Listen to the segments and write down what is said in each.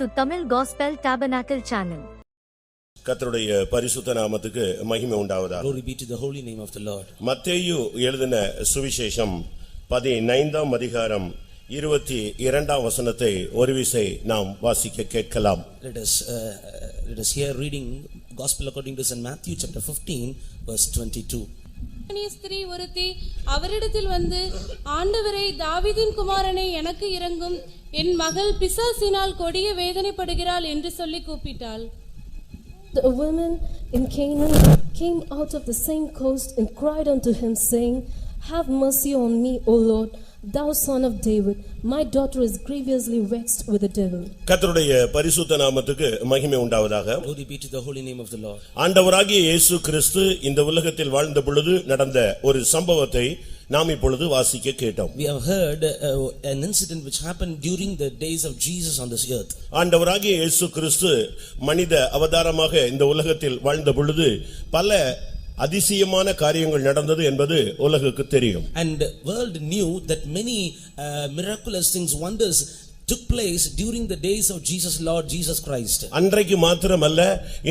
to Tamil Gospel Tabernacle channel. கர்த்தருடைய பரிசுத்த நாமத்துக்கு மகிமை உண்டாவதாக. Glory be to the holy name of the Lord. மத்தேயு எழுதின சுவிசேஷம் 15ஆம் அதிகாரம் 22ஆம் வசனத்தை ஒருவிசை நாம் வாசிக்க கேட்கலாம். Let us hear reading Gospel according to St. Matthew chapter 15 verse 22. ஸ்திரீ ஒருத்தி அவரிடத்தில் வந்து, ஆண்டவரே, தாவீதின் குமாரனே, எனக்கு இரங்கும், என் மகள் பிசாசினால் கொடிய வேதனைப்படுகிறாள் என்று சொல்லி கூப்பிட்டாள். The women in Canaan came out of the same coast and cried unto him, saying, Have mercy on me, O Lord, thou son of David. My daughter is grievously vexed with the devil. கர்த்தருடைய பரிசுத்த நாமத்துக்கு மகிமை உண்டாவதாக. Glory be to the holy name of the Lord. ஆண்டவராகிய இயேசு கிறிஸ்து இந்த உலகத்தில் வாழ்ந்த பொழுது நடந்த ஒரு சம்பவத்தை நாம் இப்பொழுது வாசிக்க கேட்டோம். We have heard an incident which happened during the days of Jesus on this earth. ஆண்டவராகிய இயேசு கிறிஸ்து மனித அவதாரமாக இந்த உலகத்தில் வாழ்ந்த பொழுது பல அதிசயமான காரியங்கள் நடந்தது என்பது உலகுக்கு தெரியும். And the world knew that many miraculous things, wonders took place during the days of Jesus Lord Jesus Christ. அன்றைக்கு மாத்திரமல்ல,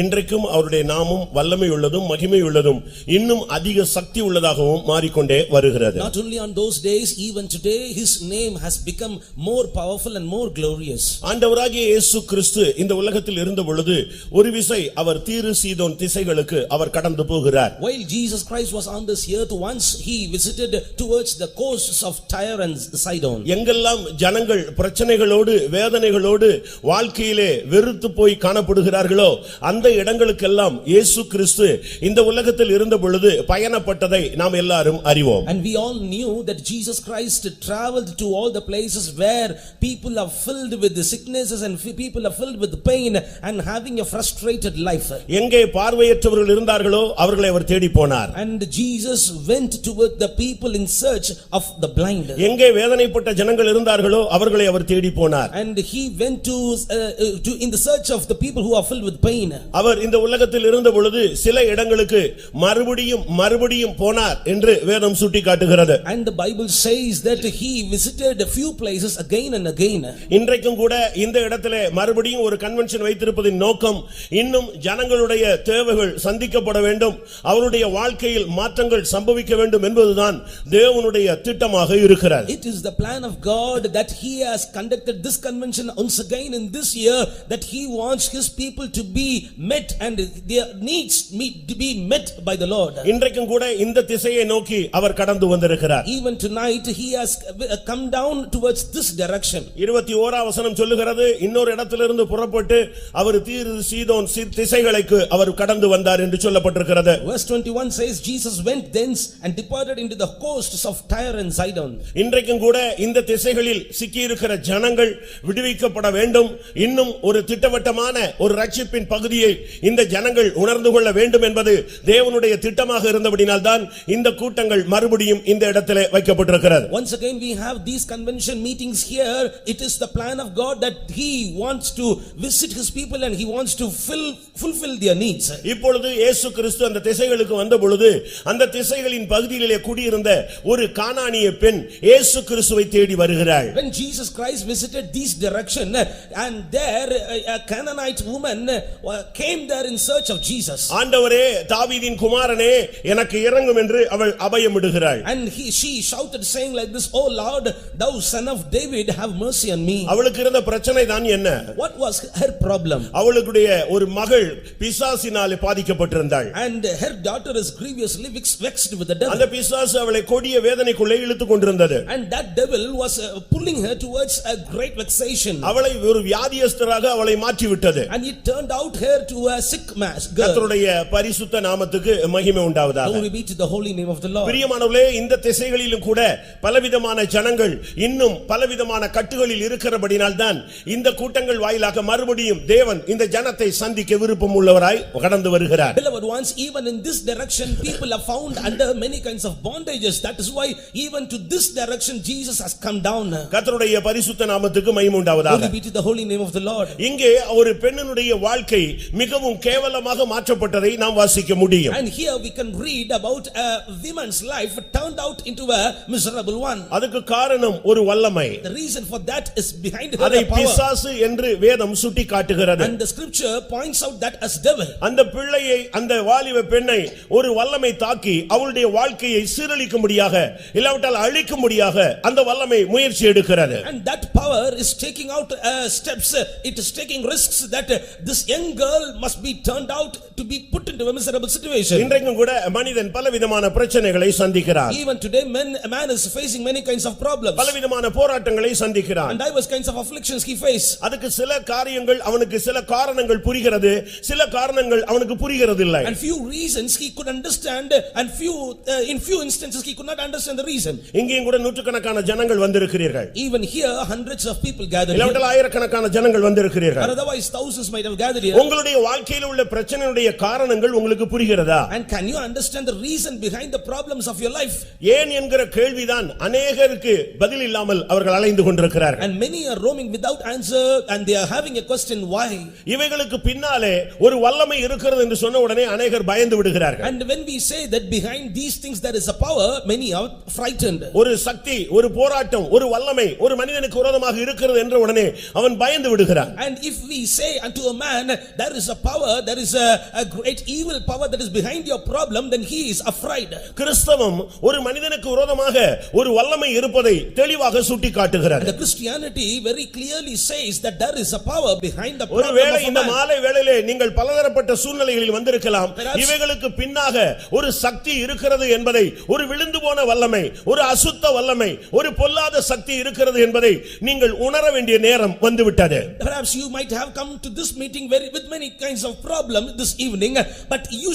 இன்றைக்கும் அவருடைய நாமம் வல்லமை உள்ளதும் மகிமை உள்ளதும் இன்னும் அதிக சக்தி உள்ளதாகவும் மாறிக்கொண்டே வருகிறது. Not only on those days, even today his name has become more powerful and more glorious. ஆண்டவராகிய இயேசு கிறிஸ்து இந்த உலகத்தில் இருந்த பொழுது ஒரு விசை அவர் தீரு சீதோன் திசைகளுக்கு அவர் கடந்து போகிறார். While Jesus Christ was on this earth, once he visited towards the coasts of Tyre and Sidon. எங்கெல்லாம் ஜனங்கள் பிரச்சனைகளோடு வேதனைகளோடு வாழ்க்கையிலே வெறுத்து போய் காணப்படுகிறார்களோ அந்த இடங்களுக்கெல்லாம் இயேசு கிறிஸ்து இந்த உலகத்தில் இருந்த பொழுது பயணப்பட்டதை நாம் எல்லாரும் அறிவோம். And we all knew that Jesus Christ traveled to all the places where people are filled with the sicknesses and people are filled with pain and having a frustrated life. எங்கே பார்வையற்றவர்கள் இருந்தார்களோ அவர்களை அவர் தேடி போனார். And Jesus went toward the people in search of the blind. எங்கே வேதனைப்பட்ட ஜனங்கள் இருந்தார்களோ அவர்களை அவர் தேடி போனார். And he went to in the search of the people who are filled with pain. அவர் இந்த உலகத்தில் இருந்த பொழுது சில இடங்களுக்கு மறுபடியும் போனார் என்று வேதம் சுட்டிக்காட்டுகிறது. And the Bible says that he visited a few places again and again. இன்றைக்கும் கூட இந்த இடத்திலே மறுபடியும் ஒரு கன்வென்ஷன் வைத்திருப்பதின் நோக்கம் இன்னும் ஜனங்களுடைய தேவைகள் சந்திக்கப்பட வேண்டும், அவருடைய வாழ்க்கையில் மாற்றங்கள் சம்பவிக்க வேண்டும் என்பதுதான் தேவனுடைய திட்டமாக இருக்கிறது. It is the plan of God that he has conducted this convention once again in this year, that he wants his people to be met and their needs to be met by the Lord. இன்றைக்கும் கூட இந்த திசையை நோக்கி அவர் கடந்து வந்திருக்கிறார். Even tonight he has come down towards this direction. 21ஆம் வசனம் சொல்லுகிறது, இன்னொரு இடத்திலிருந்து புறப்பட்டு அவர் தீரு சீதோன் திசைகளுக்கு அவர் கடந்து வந்தார் என்று சொல்லப்பட்டிருக்கிறது. Verse 21 says Jesus went thence and departed into the coasts of Tyre and Sidon. இன்றைக்கும் கூட இந்த திசைகளில் சிக்கி இருக்கிற ஜனங்கள் விடுவிக்கப்பட வேண்டும், இன்னும் ஒரு திட்டவட்டமான ஒரு ரட்சிப்பின் பகுதியை இந்த ஜனங்கள் உணர்ந்து கொள்ள வேண்டும் என்பது தேவனுடைய திட்டமாக இருந்தபடியால் தான் இந்த கூட்டங்கள் மறுபடியும் இந்த இடத்திலே வைக்கப்பட்டிருக்கிறது. Once again we have these convention meetings here. It is the plan of God that he wants to visit his people and he wants to fulfill their needs. இப்பொழுது இயேசு கிறிஸ்து அந்த திசைகளுக்கு வந்த பொழுது அந்த திசைகளின் பகுதியிலே குடியிருந்த ஒரு கானானிய பெண் இயேசு கிறிஸ்துவை தேடி வருகிறாள். When Jesus Christ visited this direction, and there a Canaanite woman came there in search of Jesus. ஆண்டவரே, தாவீதின் குமாரனே, எனக்கு இரங்கும் என்று அவள் அபயமிடுகிறாள். And she shouted saying like this, Oh Lord, thou son of David, have mercy on me. அவளுக்கு இருந்த பிரச்சனை தான் என்ன? What was her problem? அவளுடைய ஒரு மகள் பிசாசினாலே பாதிக்கப்பட்டிருந்தாள். And her daughter is grievously vexed with the devil. அந்த பிசாசு அவளை கொடிய வேதனைக்குள்ளே இழுத்துக் கொண்டிருந்தது. And that devil was pulling her towards a great vexation. அவளை ஒரு வியாதியஸ்தராக அவளை மாற்றி விட்டது. And it turned out her to a sick girl. கர்த்தருடைய பரிசுத்த நாமத்துக்கு மகிமை உண்டாவதாக. Glory be to the holy name of the Lord. பிரியமானவர்களே, இந்த திசைகளிலும் கூட பலவிதமான ஜனங்கள் இன்னும் பலவிதமான கட்டுகளில் இருக்கிறபடியால் தான் இந்த கூட்டங்கள் வாயிலாக மறுபடியும் தேவன் இந்த ஜனத்தை சந்திக்க விருப்பம் உள்ளவராய் கடந்து வருகிறார். Beloved ones, even in this direction people are found under many kinds of bondages. That is why even to this direction Jesus has come down. கர்த்தருடைய பரிசுத்த நாமத்துக்கு மகிமை உண்டாவதாக. Glory be to the holy name of the Lord. இங்கே ஒரு பெண்ணினுடைய வாழ்க்கை மிகவும் கேவலமாக மாற்றப்பட்டதை நாம் வாசிக்க முடியும். And here we can read about a woman's life turned out into a miserable one. அதுக்கு காரணம் ஒரு வல்லமை. The reason for that is behind her அதை power. பிசாசு என்று வேதம் சுட்டிக்காட்டுகிறது. And the scripture points out that as devil. அந்த பிள்ளையை அந்த வாலிப பெண்ணை ஒரு வல்லமை தாக்கி அவளுடைய வாழ்க்கையை சீரழிக்கும்படியாக இல்லாவிட்டால் அழிக்கும்படியாக அந்த வல்லமை முயற்சி எடுக்கிறது. And that power is taking out steps, it is taking risks that this young girl must be turned out to be put into a miserable situation. இன்றைக்கும் கூட மனிதன் பலவிதமான பிரச்சனைகளை சந்திக்கிறார். Even today a man is facing many kinds of problems. பலவிதமான போராட்டங்களை சந்திக்கிறார். And diverse kinds of afflictions he face. அதுக்கு சில காரியங்கள் அவனுக்கு சில காரணங்கள் புரிகிறது, சில காரணங்கள் அவனுக்கு புரிகிறது இல்லை. And few reasons he could understand and in few instances he could not understand the reason. இங்கேயும் கூட நூற்றுக்கணக்கான ஜனங்கள் வந்திருக்கிறீர்கள். Even here hundreds of people gathered here. இல்லாவிட்டால் ஆயிரக்கணக்கான ஜனங்கள் வந்திருக்கிறீர்கள். Or otherwise thousands might have gathered here. உங்களுடைய வாழ்க்கையில் உள்ள பிரச்சனையுடைய காரணங்கள் உங்களுக்கு புரிகிறதா? And can you understand the reason behind the problems of your life? ஏன் என்கிற கேள்விதான் அநேகருக்கு பதில் இல்லாமல் அவர்கள் அலைந்து கொண்டிருக்கிறார்கள். And many are roaming without answer and they are having a question why. இவைகளுக்கு பின்னாலே ஒரு வல்லமை இருக்கிறது என்று சொன்ன உடனே அநேகர் பயந்து விடுகிறார்கள். And when we say that behind these things there is a power, many are frightened. ஒரு சக்தி, ஒரு போராட்டம், ஒரு வல்லமை ஒரு மனிதனுக்கு விரோதமாக இருக்கிறது என்ற உடனே அவன் பயந்து விடுகிறான். And if we say unto a man there is a power, there is a great evil power that is behind your problem, then he is afraid. கிறிஸ்தவம் ஒரு மனிதனுக்கு விரோதமாக ஒரு வல்லமை இருப்பதை தெளிவாக சுட்டிக்காட்டுகிறது. The Christianity very clearly says that there is a power behind the problem ஒருவேளை of a இந்த man. மாலை வேளையிலே நீங்கள் பலதரப்பட்ட சூழ்நிலைகளில் வந்திருக்கலாம். இவைகளுக்கு பின்னாக ஒரு சக்தி இருக்கிறது என்பதை, ஒரு விழுந்து போன வல்லமை, ஒரு அசுத்த வல்லமை, ஒரு பொல்லாத சக்தி இருக்கிறது என்பதை நீங்கள் உணர வேண்டிய நேரம் வந்துவிட்டது. Perhaps you might have come to this meeting with many kinds of problems this evening, but you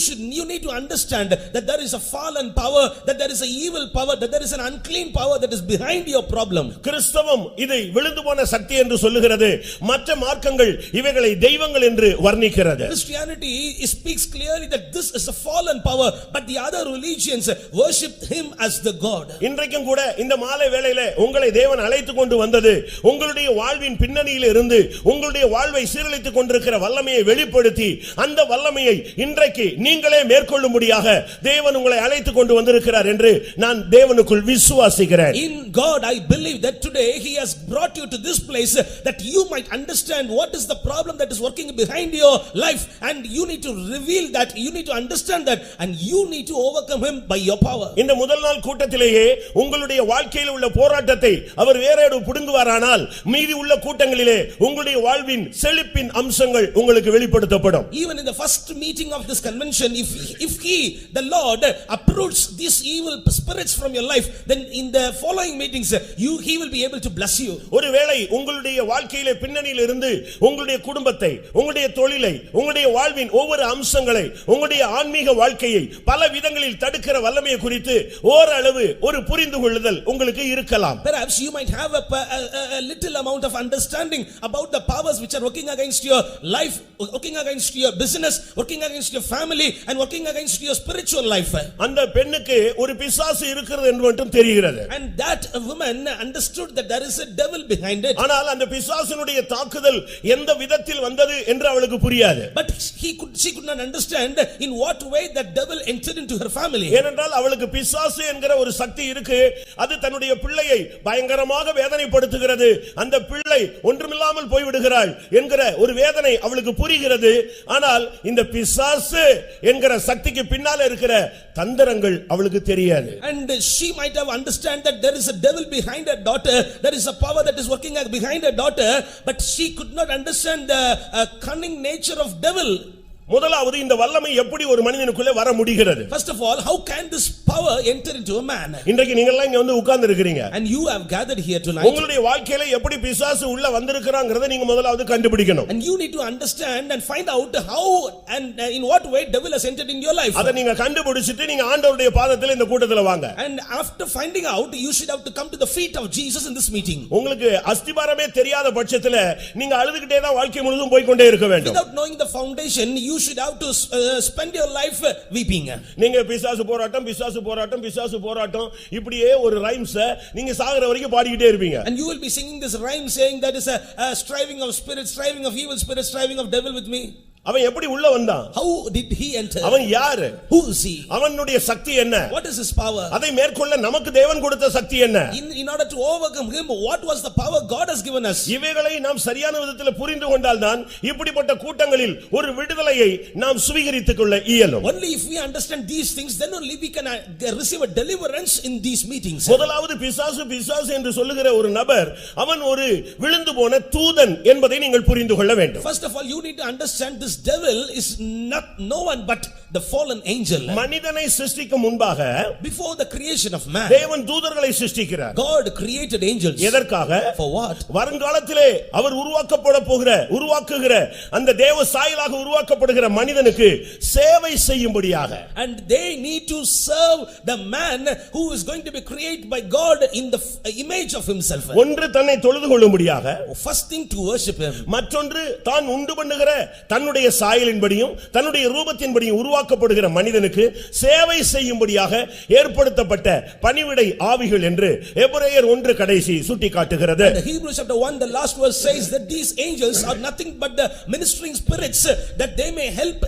need to understand that there is a fallen power, that there is a evil power, that there is an unclean power that is behind your problem. கிறிஸ்தவம் இதை விழுந்து போன சக்தி என்று சொல்லுகிறது. மற்ற மார்க்கங்கள் இவைகளை தெய்வங்கள் என்று வர்ணிக்கிறது. Christianity speaks clearly that this is a fallen power, but the other religions worship him as the God. இன்றைக்கும் கூட இந்த மாலை வேளையிலே உங்களை தேவன் அழைத்துக் கொண்டு வந்தது உங்களுடைய வாழ்வின் பின்னணியில் இருந்து உங்களுடைய வாழ்வை சீரழித்துக் கொண்டிருக்கிற வல்லமையை வெளிப்படுத்தி அந்த வல்லமையை இன்றைக்கு நீங்களே மேற்கொள்ளும்படியாக தேவன் உங்களை அழைத்துக் கொண்டு வந்திருக்கிறார் என்று நான் தேவனுக்குள் விசுவாசிக்கிறேன். In God I believe that today he has brought you to this place that you might understand what is the problem that is working behind your life, and you need to reveal that, you need to understand that, and you need to overcome him by your power. இந்த முதல் நாள் கூட்டத்திலேயே உங்களுடைய வாழ்க்கையில் உள்ள போராட்டத்தை அவர் வேறேடு புடுங்குவாரானால் மீதி உள்ள கூட்டங்களிலே உங்களுடைய வாழ்வின் செழிப்பின் அம்சங்கள் உங்களுக்கு வெளிப்படுத்தப்படும். Even in the first meeting of this convention, if he the Lord uproots these evil spirits from your life, then in the following meetings he will be able to bless you. ஒருவேளை உங்களுடைய வாழ்க்கையிலே பின்னணியில் இருந்து உங்களுடைய குடும்பத்தை, உங்களுடைய தொழிலை, உங்களுடைய வாழ்வின் ஒவ்வொரு அம்சங்களை, உங்களுடைய ஆன்மீக வாழ்க்கையை பல விதங்களில் தடுக்கிற வல்லமையை குறித்து ஓரளவு ஒரு புரிந்து கொள்ளுதல் உங்களுக்கு இருக்கலாம். Perhaps you might have a little amount of understanding about the powers which are working against your life, working against your business, working against your family, and working against your spiritual life. அந்த பெண்ணுக்கு ஒரு பிசாசு இருக்கிறது என்று மட்டும் தெரிகிறது. And that woman understood that there is a devil behind it. ஆனால் அந்த பிசாசினுடைய தாக்குதல் எந்த விதத்தில் வந்தது என்று அவளுக்கு புரியாது. But she could not understand in what way that devil entered into her family. ஏனென்றால் அவளுக்கு பிசாசு என்கிற ஒரு சக்தி இருக்கு. அது தன்னுடைய பிள்ளையை பயங்கரமாக வேதனைப்படுத்துகிறது. அந்த பிள்ளை ஒன்றுமில்லாமல் போய்விடுகிறாள் என்கிற ஒரு வேதனை அவளுக்கு புரிகிறது. ஆனால் இந்த பிசாசு என்கிற சக்திக்கு பின்னால இருக்கிற தந்திரங்கள் அவளுக்கு தெரியாது. And she might have understand that there is a devil behind her daughter, there is a power that is working behind her daughter, but she could not understand the cunning nature of devil. முதலாவது இந்த வல்லமை எப்படி ஒரு மனிதனுக்குள்ளே வர முடிகிறது? First of all, how can this power enter into a man? இன்றைக்கு நீங்க எல்லாம் இங்க வந்து உட்கார்ந்து இருக்கீங்க. And you have gathered here tonight. உங்களுடைய வாழ்க்கையில எப்படி பிசாசு உள்ள வந்திருக்காங்கறதை நீங்க முதலாவது கண்டுபிடிக்கணும். And you need to understand and find out how and in what way devil has entered in your life. அத நீங்க கண்டுபிடிச்சிட்டு நீங்க ஆண்டவருடைய பாதத்தில் இந்த கூட்டத்துல வாங்க. And after finding out, you should have to come to the feet of Jesus in this meeting. உங்களுக்கு அஸ்திபாரமே தெரியாத பட்சத்துல நீங்க அழுதுகிட்டே தான் வாழ்க்கை முழுதும் போய் கொண்டே இருக்க வேண்டும். Without knowing the foundation, you you should have to spend your life weeping. நீங்க பிசாசு போராட்டம் பிசாசு போராட்டம் பிசாசு போராட்டம் இப்படியே ஒரு ரைம்ஸ் நீங்க சாகற வரைக்கும் பாடிக்கிட்டே இருப்பீங்க. And you will be singing this rhyme saying that is a striving of spirit, striving of evil spirit, striving of devil with me. அவன் எப்படி உள்ள வந்தான்? How did he enter? அவன் யாரு? Who is he? அவனுடைய சக்தி என்ன? What is his power? அதை மேற்கொள்ள நமக்கு தேவன் கொடுத்த சக்தி என்ன? In order to overcome him, what was the power God has given us? இவைகளை நாம் சரியான விதத்தில் புரிந்து கொண்டால் தான் இப்படிப்பட்ட கூட்டங்களில் ஒரு விடுதலையை நாம் சுவீகரித்துக் கொள்ள இயலும். Only if we understand these things, then only we can receive a deliverance in these meetings. முதலாவது பிசாசு பிசாசு என்று சொல்லுகிற ஒரு நபர் அவன் ஒரு விழுந்து போன தூதன் என்பதை நீங்கள் புரிந்து கொள்ள வேண்டும். First of all, you need to understand this devil is not no one but the fallen angel. மனிதனை சிருஷ்டிக்கும் முன்பாக before the creation of man, தேவன் தூதர்களை சிருஷ்டிக்கிறார். God created angels. எதற்காக? For what? வருங்காலத்திலே அவர் உருவாக்குகிற அந்த தேவ சாயலாக உருவாக்கப்படுகிற மனிதனுக்கு சேவை செய்யும்படியாக. And they need to serve the man who is going to be created by God in the image of himself. ஒன்று தன்னை தொழுது கொள்ளும்படியாக. First thing to worship him. மற்றொன்று தான் உண்டு பண்ணுகிற தன்னுடைய சாயலின்படியும் தன்னுடைய ரூபத்தின்படியும் உருவாக்கப்படுகிற மனிதனுக்கு சேவை செய்யும்படியாக ஏற்படுத்தப்பட்ட பணிவிடை ஆவிகள் என்று எபிரேயர் 1 கடைசி சுட்டிக்காட்டுகிறது. The Hebrews chapter 1 the last verse says that these angels are nothing but the ministering spirits that they may help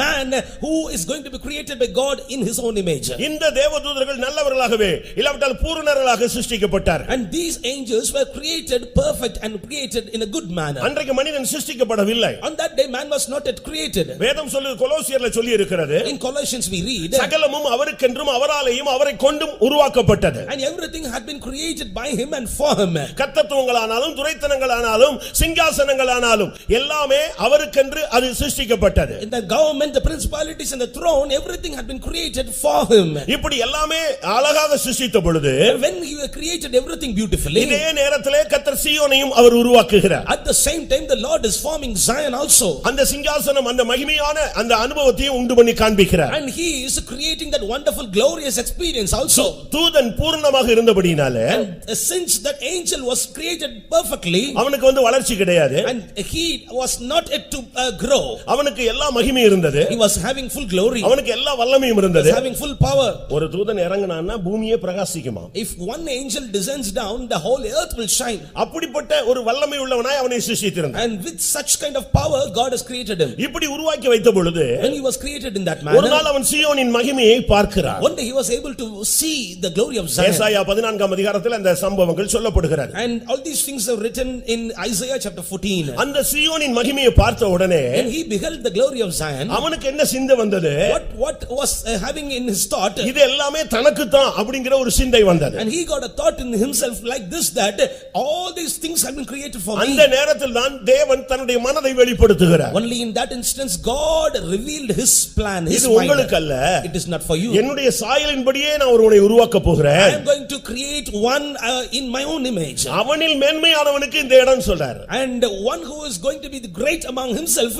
man who is going to be created by God in his own image. இந்த தேவதூதர்கள் நல்லவர்களாகவே இல்லாவிட்டால் பூரணர்களாக சிருஷ்டிக்கப்பட்டார்கள். And these angels were created perfect and created in a good manner. அன்றைக்கு மனிதன் சிருஷ்டிக்கப்படவில்லை. On that day man was not yet created. வேதம் சொல்லுது கொலோசியர்ல சொல்லி இருக்கிறது. In Colossians we read சகலமும் அவருக்கென்றும் அவராலேயும் அவரை கொண்டும் உருவாக்கப்பட்டது. and everything had been created by him and for him. கர்த்தத்துவங்களானாலும் துரைத்தனங்களானாலும் சிங்காசனங்களானாலும் எல்லாமே அவருக்கென்று அது சிருஷ்டிக்கப்பட்டது. In the government, the principalities and the throne, everything had been created for him. இப்படி எல்லாமே அழகாக சிருஷ்டித்த பொழுது when he created everything beautifully, இதே நேரத்திலே கர்த்தர் சீயோனையும் அவர் உருவாக்குகிறார். at the same time the Lord is forming Zion also. அந்த சிங்காசனம் அந்த மகிமையான அந்த அனுபவத்தையும் உண்டு பண்ணி காண்பிக்கிறார். And he is creating that wonderful glorious experience also. தூதன் பூர்ணமாக இருந்தபடினாலே and since that angel was created perfectly, அவனுக்கு வளர்ச்சி கிடையாது. and he was not yet to grow. அவனுக்கு எல்லா மகிமையும் இருந்தது. He was having full glory. அவனுக்கு எல்லா வல்லமையும் இருந்தது. He was having full power. ஒரு தூதன் இறங்குனான்னா பூமியே பிரகாசிக்குமா. If one angel descends down, the whole earth will shine. அப்படிப்பட்ட ஒரு வல்லமை உள்ளவனாய் அவனை சிருஷ்டித்திருந்தான். And with such kind of power God has created him. இப்படி உருவாக்கி வைத்த பொழுது when he was created in that manner, ஒரு நாள் அவன் சீயோனின் மகிமையை பார்க்கிறான். one day he was able to see the glory of Zion. ஏசாயா 14ஆம் அதிகாரத்தில் அந்த சம்பவங்கள் சொல்லப்படுகிறது. And all these things are written in Isaiah chapter 14. அந்த சீயோனின் மகிமையை பார்த்த உடனே when he beheld the glory of Zion, அவனுக்கு என்ன சிந்தை வந்தது? what was having in his thought, இது எல்லாமே தனக்கு தான் அப்படிங்கற ஒரு சிந்தை வந்தது. and he got a thought in himself like this, that all these things have been created for me. அந்த நேரத்தில் தான் தேவன் தன்னுடைய மனதை வெளிப்படுத்துகிறார். only in that instance God revealed his plan, his இது mind. உங்களுக்கு அல்ல, it is not for you. என்னுடைய சாயலின்படியே நான் ஒருவனை உருவாக்க போகிறேன். I am going to create one in my own image. அவனில் மேன்மையானவனுக்கு இந்த இடம் சொல்றார். and one who is going to be the great among himself,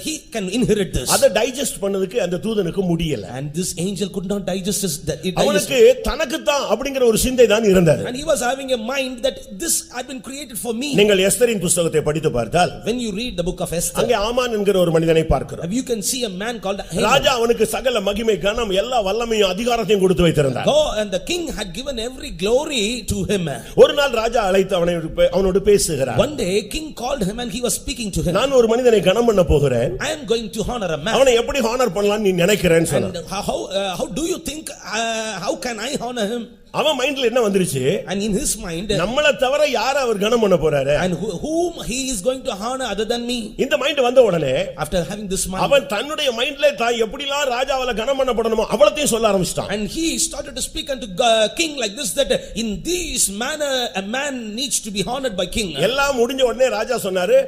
he can inherit this. அதை டைஜஸ்ட் பண்ணதுக்கு அந்த தூதனுக்கு முடியல. and this angel could not digest that. அவனுக்கு தனக்கு தான் அப்படிங்கற ஒரு சிந்தை தான் இருந்தது. and he was having a mind that this had been created for me. நீங்கள் எஸ்தரின் புத்தகத்தை படித்து பார்த்தால் when you read the book of Esther, அங்கே ஆமான் என்கிற ஒரு மனிதனை பார்க்கிறோம். you can see a man called Haman. ராஜா அவனுக்கு சகல மகிமை கனம் எல்லா வல்லமையும் அதிகாரத்தையும் கொடுத்து வைத்திருந்தார். and the king had given every glory to him. ஒரு நாள் ராஜா அழைத்து அவனோடு பேசுகிறார். one day king called him and he was speaking to him. நான் ஒரு மனிதனை கனம் பண்ண போகிறேன். I am going to honor a man. அவனை எப்படி ஹானர் பண்ணலாம் நீ நினைக்கிறேன்னு சொன்னான். and how do you think how can I honor him? அவன் மைண்ட்ல என்ன வந்துருச்சு? and in his mind, நம்மள தவிர யார அவர் கனம் பண்ண போறாரு? and whom he is going to honor other than me? இந்த மைண்ட் வந்த உடனே after having this mind, அவன் தன்னுடைய மைண்ட்ல தான் எப்படிலாம் ராஜாவால கனம் பண்ணப்படணுமோ அவ்வளத்தையும் சொல்ல ஆரம்பிச்சிட்டான். and he started to speak unto king like this, that in this manner a man needs to be honored by king. எல்லாம் முடிஞ்ச உடனே ராஜா சொன்னாரு,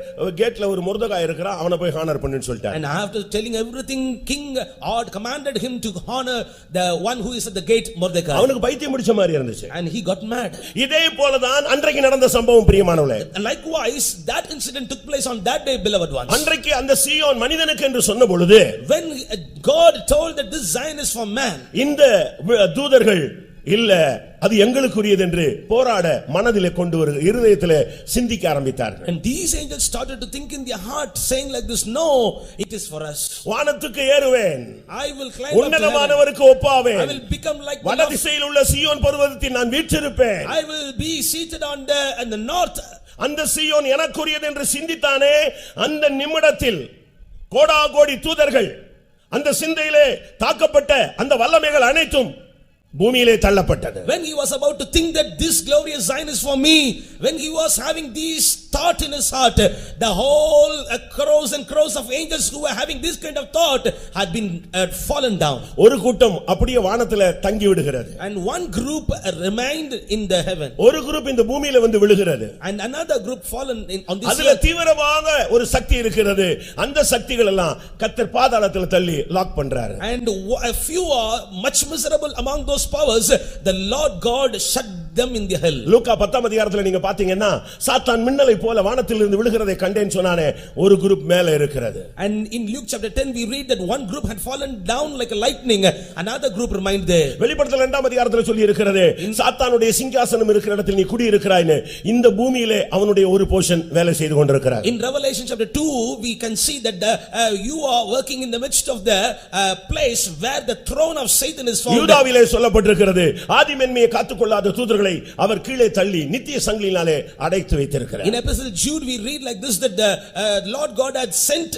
கேட்ல ஒரு முர்தகாய் இருக்கிறான், அவனை போய் ஹானர் பண்ணுன்னு சொல்லிட்டார். and after telling everything, king commanded him to honor the one who is at the gate, Mordecai. அவனுக்கு பைத்தியம் பிடிச்ச மாதிரி இருந்துச்சு. and he got mad. இதே போல தான் அன்றைக்கு நடந்த சம்பவம் பிரியமானவர்களே. likewise that incident took place on that day, beloved ones. அன்றைக்கு அந்த சீயோன் மனிதனுக்கு என்று சொன்ன பொழுது when God told that this Zion is for man, இந்த தூதர்கள் இல்ல அது எங்களுக்குரியது என்று போராட மனதிலே கொண்டு வருகிற இருதயத்திலே சிந்திக்க ஆரம்பித்தார்கள். And these angels started to think in their heart saying like this, no, it is for us. வானத்துக்கு ஏறுவேன், I will climb up to heaven. உன்னதமானவருக்கு ஒப்பாவேன், I will become like வடதிசையில் உள்ள சீயோன் பர்வதத்தில் நான் வீற்றிருப்பேன். I will be seated on the north. அந்த சீயோன் எனக்குரியது என்று சிந்தித்தானே, அந்த நிமிடத்தில் கோடாகோடி தூதர்கள் அந்த சிந்தையிலே தாக்கப்பட்ட அந்த வல்லமைகள் அனைத்தும் பூமியிலே தள்ளப்பட்டது. When he was about to think that this glorious Zion is for me, when he was having these thought in his heart, the whole crores and crores of angels who were having this kind of thought had been fallen down. ஒரு கூட்டம் அப்படியே வானத்திலே தங்கி விடுகிறது. And one group remained in the heaven. ஒரு group இந்த பூமியில வந்து விழுகிறது. And another group fallen on this அதுல earth. தீவிரமாக ஒரு சக்தி இருக்கிறது. அந்த சக்திகள் எல்லாம் கர்த்தர் பாதாளத்தில் தள்ளி லாக் பண்றாரு. And a few are much miserable among those powers, the Lord God shut them in the hell. லூக்கா 10ஆம் அதிகாரத்துல நீங்க பாத்தீங்கன்னா சாத்தான் மின்னலை போல வானத்திலிருந்து விழுகிறதை கண்டேன்னு சொன்னானே, ஒரு குரூப் மேலே இருக்கிறது. And in Luke chapter 10 we read that one group had fallen down like a lightning, another group remained there. வெளிப்படுத்தல் 2ஆம் அதிகாரத்துல சொல்லி இருக்கிறது, சாத்தானுடைய சிங்காசனம் இருக்கிற இடத்தில் நீ குடி இருக்கிறாய்னு. இந்த பூமியிலே அவனுடைய ஒரு போர்ஷன் வேலை செய்து கொண்டிருக்கிறார். In Revelation chapter 2 we can see that you are working in the midst of the place where the throne of Satan is found. யூதாவிலே சொல்லப்பட்டிருக்கிறது, ஆதிமென்மையை காத்துக்கொள்ளாத தூதர்களை அவர் கீழே தள்ளி நித்திய சங்கிலினாலே அடைத்து வைத்திருக்கிறார். In epistle Jude we read like this, that the Lord God had sent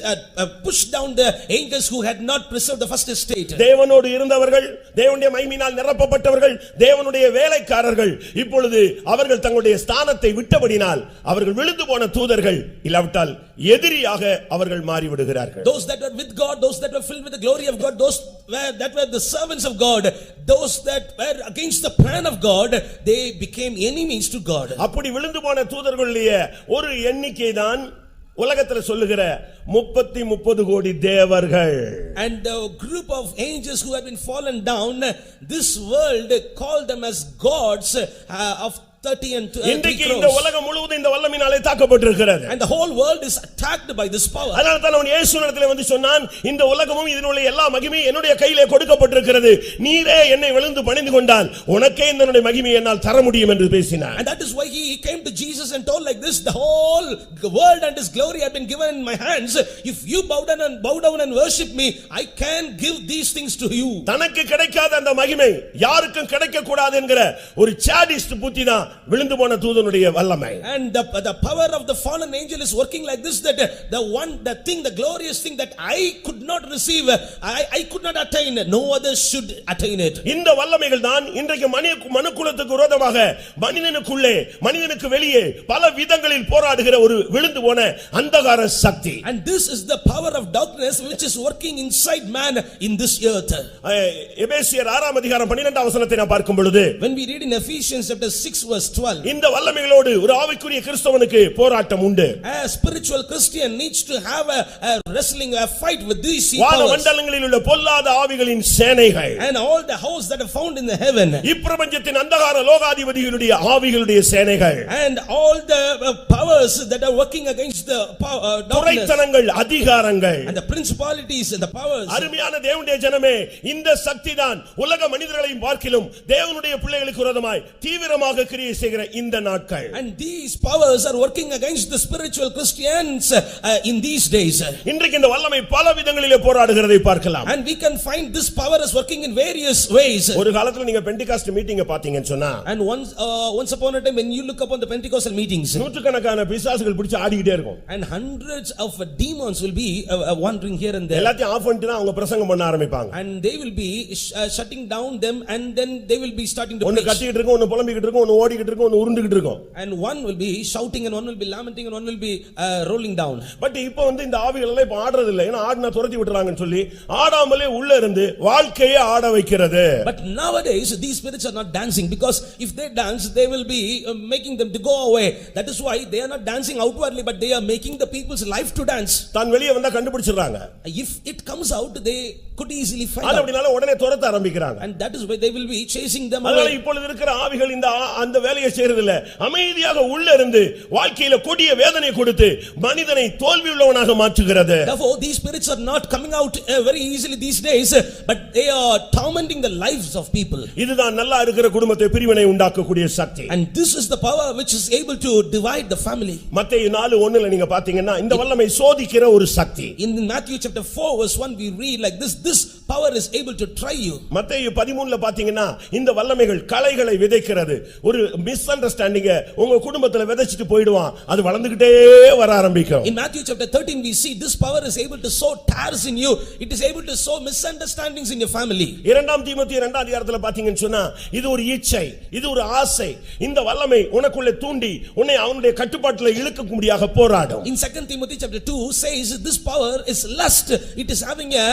pushed down the angels who had not preserved the first estate. தேவனோடு இருந்தவர்கள், தேவனுடைய மகிமையினால் நிரப்பப்பட்டவர்கள், தேவனுடைய வேலைக்காரர்கள் இப்பொழுது அவர்கள் தங்களுடைய ஸ்தானத்தை விட்டபடினால் அவர்கள் விழுந்து போன தூதர்கள், இல்லாவிட்டால் எதிரியாக அவர்கள் மாறி விடுகிறார்கள். Those that were with God, those that were filled with the glory of God, those that were the servants of God, those that were against the plan of God, they became enemies to God. அப்படி விழுந்து போன தூதர்களுடைய ஒரு எண்ணிக்கை தான் உலகத்துல சொல்லுகிற 30 கோடி தேவர்கள். And the group of angels who had been fallen down, this world called them as gods of 30 and 3 இந்த உலகம் முழுவதும் இந்த வல்லமையினாலே தாக்கப்பட்டிருக்கிறது. And the whole world is attacked by this power. அதனால தான் அவன் இயேசுவினிடத்திலே வந்து சொன்னான், இந்த உலகமும் இதனுடைய எல்லா மகிமையும் என்னுடைய கையிலே கொடுக்கப்பட்டிருக்கிறது, நீரே என்னை விழுந்து பணிந்து கொண்டால் உனக்கே இதனுடைய மகிமையை என்னால் தர முடியும் என்று பேசினார். And that is why he came to Jesus and told like this, the whole world and his glory have been given in my hands. If you bow down and worship me, I can give these things to you. தனக்கு கிடைக்காத அந்த மகிமை யாருக்கும் கிடைக்க கூடாது என்கிற ஒரு sadist புத்தி தான் விழுந்து போன தூதனுடைய வல்லமை. And the power of the fallen angel is working like this, that the glorious thing that I could not receive, I could not attain, no others should attain it. இந்த வல்லமைகள் தான் இன்றைக்கு மனுக்குலத்துக்கு விரோதமாக மனிதனுக்குள்ளே மனிதனுக்கு வெளியே பல விதங்களில் போராடுகிற ஒரு விழுந்து போன அந்தகார சக்தி. And this is the power of darkness which is working inside man in this earth. எபேசியர் 6ஆம் அதிகாரம் 12ஆம் வசனத்தை நாம் பார்க்கும் பொழுது, when we read in Ephesians chapter 6 verse 12, இந்த வல்லமைகளோடு ஒரு ஆவிக்குரிய கிறிஸ்தவனுக்கு போராட்டம் உண்டு. A spiritual Christian needs to have a wrestling, a fight with these powers. வானமண்டலங்களில் உள்ள பொல்லாத ஆவிகளின் சேனைகள், and all the hosts that are found in the heaven, இப்பிரபஞ்சத்தின் அந்தகார லோகாதிபதிகளுடைய ஆவிகளுடைய சேனைகள், and all the powers that are working against the darkness, துரைத்தனங்கள், அதிகாரங்கள், and the principalities and the powers. அருமையான தேவனுடைய ஜனமே, இந்த சக்திதான் உலக மனிதர்களையும் பார்க்கிலும் தேவனுடைய பிள்ளைகளுக்கு விரோதமாய் தீவிரமாக கிரியை செய்கிற இந்த நாட்கள். And these powers are working against the spiritual Christians in these days. இன்றைக்கு இந்த வல்லமை பல விதங்களிலே போராடுகிறதை பார்க்கலாம். And we can find this power is working in various ways. ஒரு காலத்துல நீங்க பெண்டிகாஸ்ட் மீட்டிங்க பாத்தீங்கன்னு சொன்னா, and once upon a time when you look upon the Pentecostal meetings, நூற்றுக்கணக்கான பிசாசுகள் பிடிச்சு ஆடிக்கிட்டே இருக்கும். and hundreds of demons will be wandering here and there. எல்லாத்தையும் ஆஃப் பண்ணிட்டு தான் அவங்க பிரசங்கம் பண்ண ஆரம்பிப்பாங்க. And they will be shutting down them, and then they will be starting to ஒன்னு கத்திக்கிட்டு இருக்கும், ஒன்னு புலம்பிக்கிட்டு இருக்கும், ஒன்னு ஓடிக்கிட்டு இருக்கும், ஒன்னு உருண்டுகிட்டு இருக்கும். And one will be shouting and one will be lamenting and one will be rolling down. But இப்போ இந்த ஆவிகள் எல்லாம் இப்ப ஆடுறது இல்ல, ஏன்னா ஆடினா துரத்தி விட்டுறாங்கன்னு சொல்லி ஆடாமலே உள்ள இருந்து வாழ்க்கையை ஆட வைக்கிறது. But nowadays these spirits are not dancing, because if they dance they will be making them to go away. That is why they are not dancing outwardly, but they are making the people's life to dance. தான் வெளியே வந்தா கண்டுபிடிச்சிடுறாங்க. If it comes out they could easily find out. அப்படினால உடனே துரத்த ஆரம்பிக்கிறாங்க. And that is why they will be chasing them அதனால away. இப்பொழுது இருக்கிற ஆவிகள் அந்த வேலையை செய்யறது இல்ல, அமைதியாக உள்ள இருந்து வாழ்க்கையில கொடிய வேதனை கொடுத்து மனிதனை தோல்வி உள்ளவனாக மாற்றுகிறது. Therefore these spirits are not coming out very easily these days, but they are tormenting the lives of people. இதுதான் நல்லா இருக்கிற குடும்பத்தை பிரிவினை உண்டாக்கக்கூடிய சக்தி. And this is the power which is able to divide the family. மத்தேயு 4:1ல நீங்க பாத்தீங்கன்னா இந்த வல்லமை சோதிக்கிற ஒரு சக்தி. In Matthew chapter 4 verse 1 we read like this power is able to try you. மத்தேயு 13ல பாத்தீங்கன்னா இந்த வல்லமைகள் களைகளை விதைக்கிறது. ஒரு மிஸ் அண்டர்ஸ்டாண்டிங்க உங்க குடும்பத்துல விதைச்சிட்டு போய்டுவான், அது வளர்ந்துகிட்டே வர ஆரம்பிக்கும். In Matthew chapter 13 we see this power is able to sow tares in you, it is able to sow misunderstandings in your family. 2 தீமோத்தேயு 2 அதிகாரத்துல பாத்தீங்கன்னு சொன்னா இது ஒரு இச்சை, இது ஒரு ஆசை. இந்த வல்லமை உனக்குள்ள தூண்டி உன்னை அவனுடைய கட்டுப்பாட்டுல இழுக்கக்கூடியதாக போராடும். In 2 Timothy chapter 2 says this power is lust, it is having a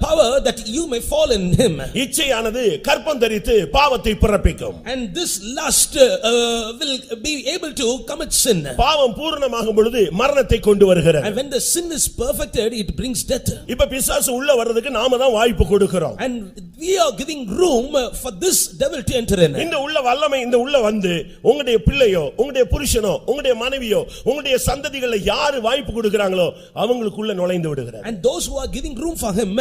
power that you may fall in him. இச்சையானது கற்பம் தரித்து பாவத்தை பிறப்பிக்கும். And this lust will be able to commit sin. பாவம் பூரணமாகும் பொழுது மரணத்தை கொண்டு வருகிறது. And when the sin is perfected it brings death. இப்ப பிசாசு உள்ள வர்றதுக்கு நாம தான் வாய்ப்பு கொடுக்கிறோம். And we are giving room for this devil to enter in. இந்த உள்ள வல்லமை இந்த உள்ள வந்து உங்களுடைய பிள்ளையோ உங்களுடைய புருஷனோ உங்களுடைய மனைவியோ உங்களுடைய சந்ததிகளை யாரு வாய்ப்பு கொடுக்கறாங்களோ அவங்களுக்குள்ள நுழைந்து விடுகிறார். And those who are giving room for him,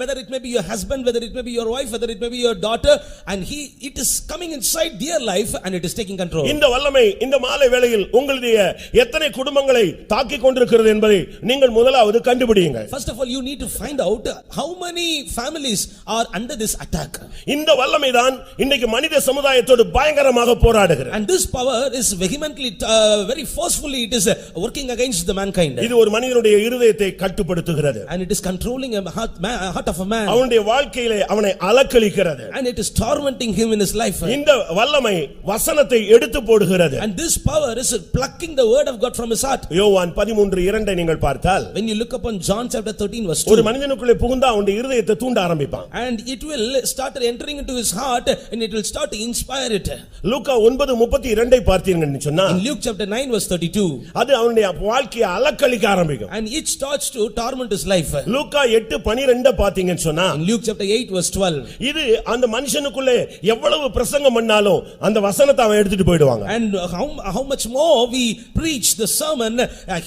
whether it may be your husband, whether it may be your wife, whether it may be your daughter, and it is coming inside their life and it is taking control. இந்த வல்லமை இந்த மாலை வேளையில் உங்களுடைய எத்தனை குடும்பங்களை தாக்கிக் கொண்டிருக்கிறது என்பதை நீங்கள் முதலாவது கண்டுபிடியுங்கள். First of all you need to find out how many families are under this attack. இந்த வல்லமை தான் இன்னைக்கு மனித சமுதாயத்தோடு பயங்கரமாக போராடுகிறது. And this power is vehemently very forcefully it is working against the mankind. இது ஒரு மனிதனுடைய இருதயத்தை கட்டுப்படுத்துகிறது. And it is controlling a heart of a man. அவனுடைய வாழ்க்கையிலே அவனை அலக்களிக்கிறது. And it is tormenting him in his life. இந்த வல்லமை வசனத்தை எடுத்து போடுகிறது. And this power is plucking the word of God from his heart. யோவான் 13:2 நீங்கள் பார்த்தால் when you look upon John chapter 13 verse 2, ஒரு மனிதனுக்குள்ளே புகுந்தா அவனுடைய இருதயத்தை தூண்ட ஆரம்பிப்பான். and it will start entering into his heart and it will start to inspire it. லூக்கா 9:32 பார்த்தீங்கன்னு சொன்னா in Luke chapter 9 verse 32, அது அவனுடைய வாழ்க்கையை அலக்களிக்க ஆரம்பிக்கும். and it starts to torment his life. லூக்கா 8:12 பார்த்தீங்கன்னு சொன்னா in Luke chapter 8 verse 12, இது அந்த மனுஷனுக்குள்ளே எவ்வளவு பிரசங்கம் பண்ணாலும் அந்த வசனத்தை அவன் எடுத்துட்டு போய்டுவாங்க. and how much more we preach the sermon,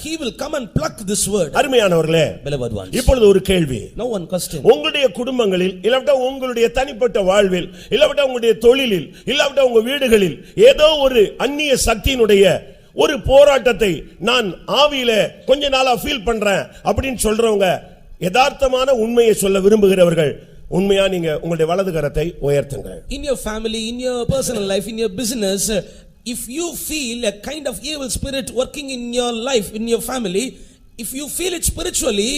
he will come and pluck this word. அருமையானவர்களே, beloved ones, இப்பொழுது ஒரு கேள்வி. no one question. உங்களுடைய குடும்பங்களில் இல்லவிட்டா உங்களுடைய தனிப்பட்ட வாழ்வில் இல்லவிட்டா உங்களுடைய தொழிலில் இல்லவிட்டா உங்க வீடுகளில் ஏதோ ஒரு அந்நிய சக்தியினுடைய ஒரு போராட்டத்தை நான் ஆவியில கொஞ்ச நாளா ஃபீல் பண்றேன் அப்படின்னு சொல்றவங்க, யதார்த்தமான உண்மையை சொல்ல விரும்புகிறவர்கள், உண்மையா நீங்க உங்களுடைய வலது கரத்தை உயர்த்துங்கள். In your family, in your personal life, in your business, if you feel a kind of evil spirit working in your life, in your family, if you feel it spiritually,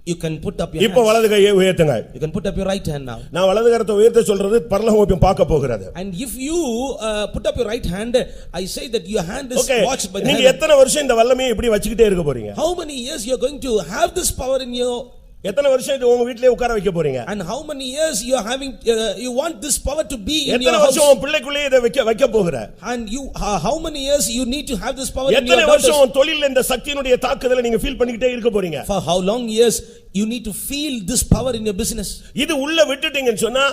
you can put up your இப்போ வலது கையை உயர்த்துங்க. You can put up your right hand now. நான் வலது கரத்தை உயர்த்த சொல்றது பரலோகம் பார்க்க போகிறது. And if you put up your right hand, I say that your hand is watched by the நீங்க heaven. எத்தனை வருஷம் இந்த வல்லமையை இப்படி வச்சிட்டே இருக்க போறீங்க? How many years you are going to have this power in your, எத்தனை வருஷம் இது உங்க வீட்லயே உட்கார வைக்க போறீங்க? and how many years you are having you want this power to be in your எத்தனை house? வருஷம் உங்க பிள்ளைக்குள்ளே இத வைக்க போகிற? And you how many years you need to have this power in your எத்தனை daughters? வருஷம் உங்க தொழில்ல இந்த சக்தியினுடைய தாக்குதலை நீங்க ஃபீல் பண்ணிட்டே இருக்க போறீங்க? For how long years you need to feel this power in your business? இது உள்ள விட்டுட்டீங்கன்னு சொன்னா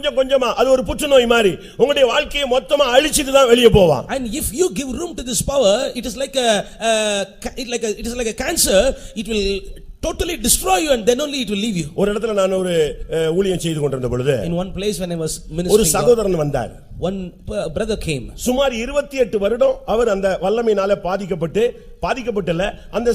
கொஞ்சமா அது ஒரு புற்றுநோய் மாதிரி உங்களுடைய வாழ்க்கையை மொத்தமா அழிச்சிட்டு தான் வெளியே போவான். And if you give room to this power, it is like a cancer, it will totally destroy you and then only it will leave you. ஒரு இடத்துல நான் ஒரு ஊழியம் செய்து கொண்டிருந்த பொழுது In one place when I was ஒரு ministering, சகோதரன் வந்தார். one brother came. சுமார் 28 வருடம் அவர் அந்த வல்லமையினால பாதிக்கப்பட்டல அந்த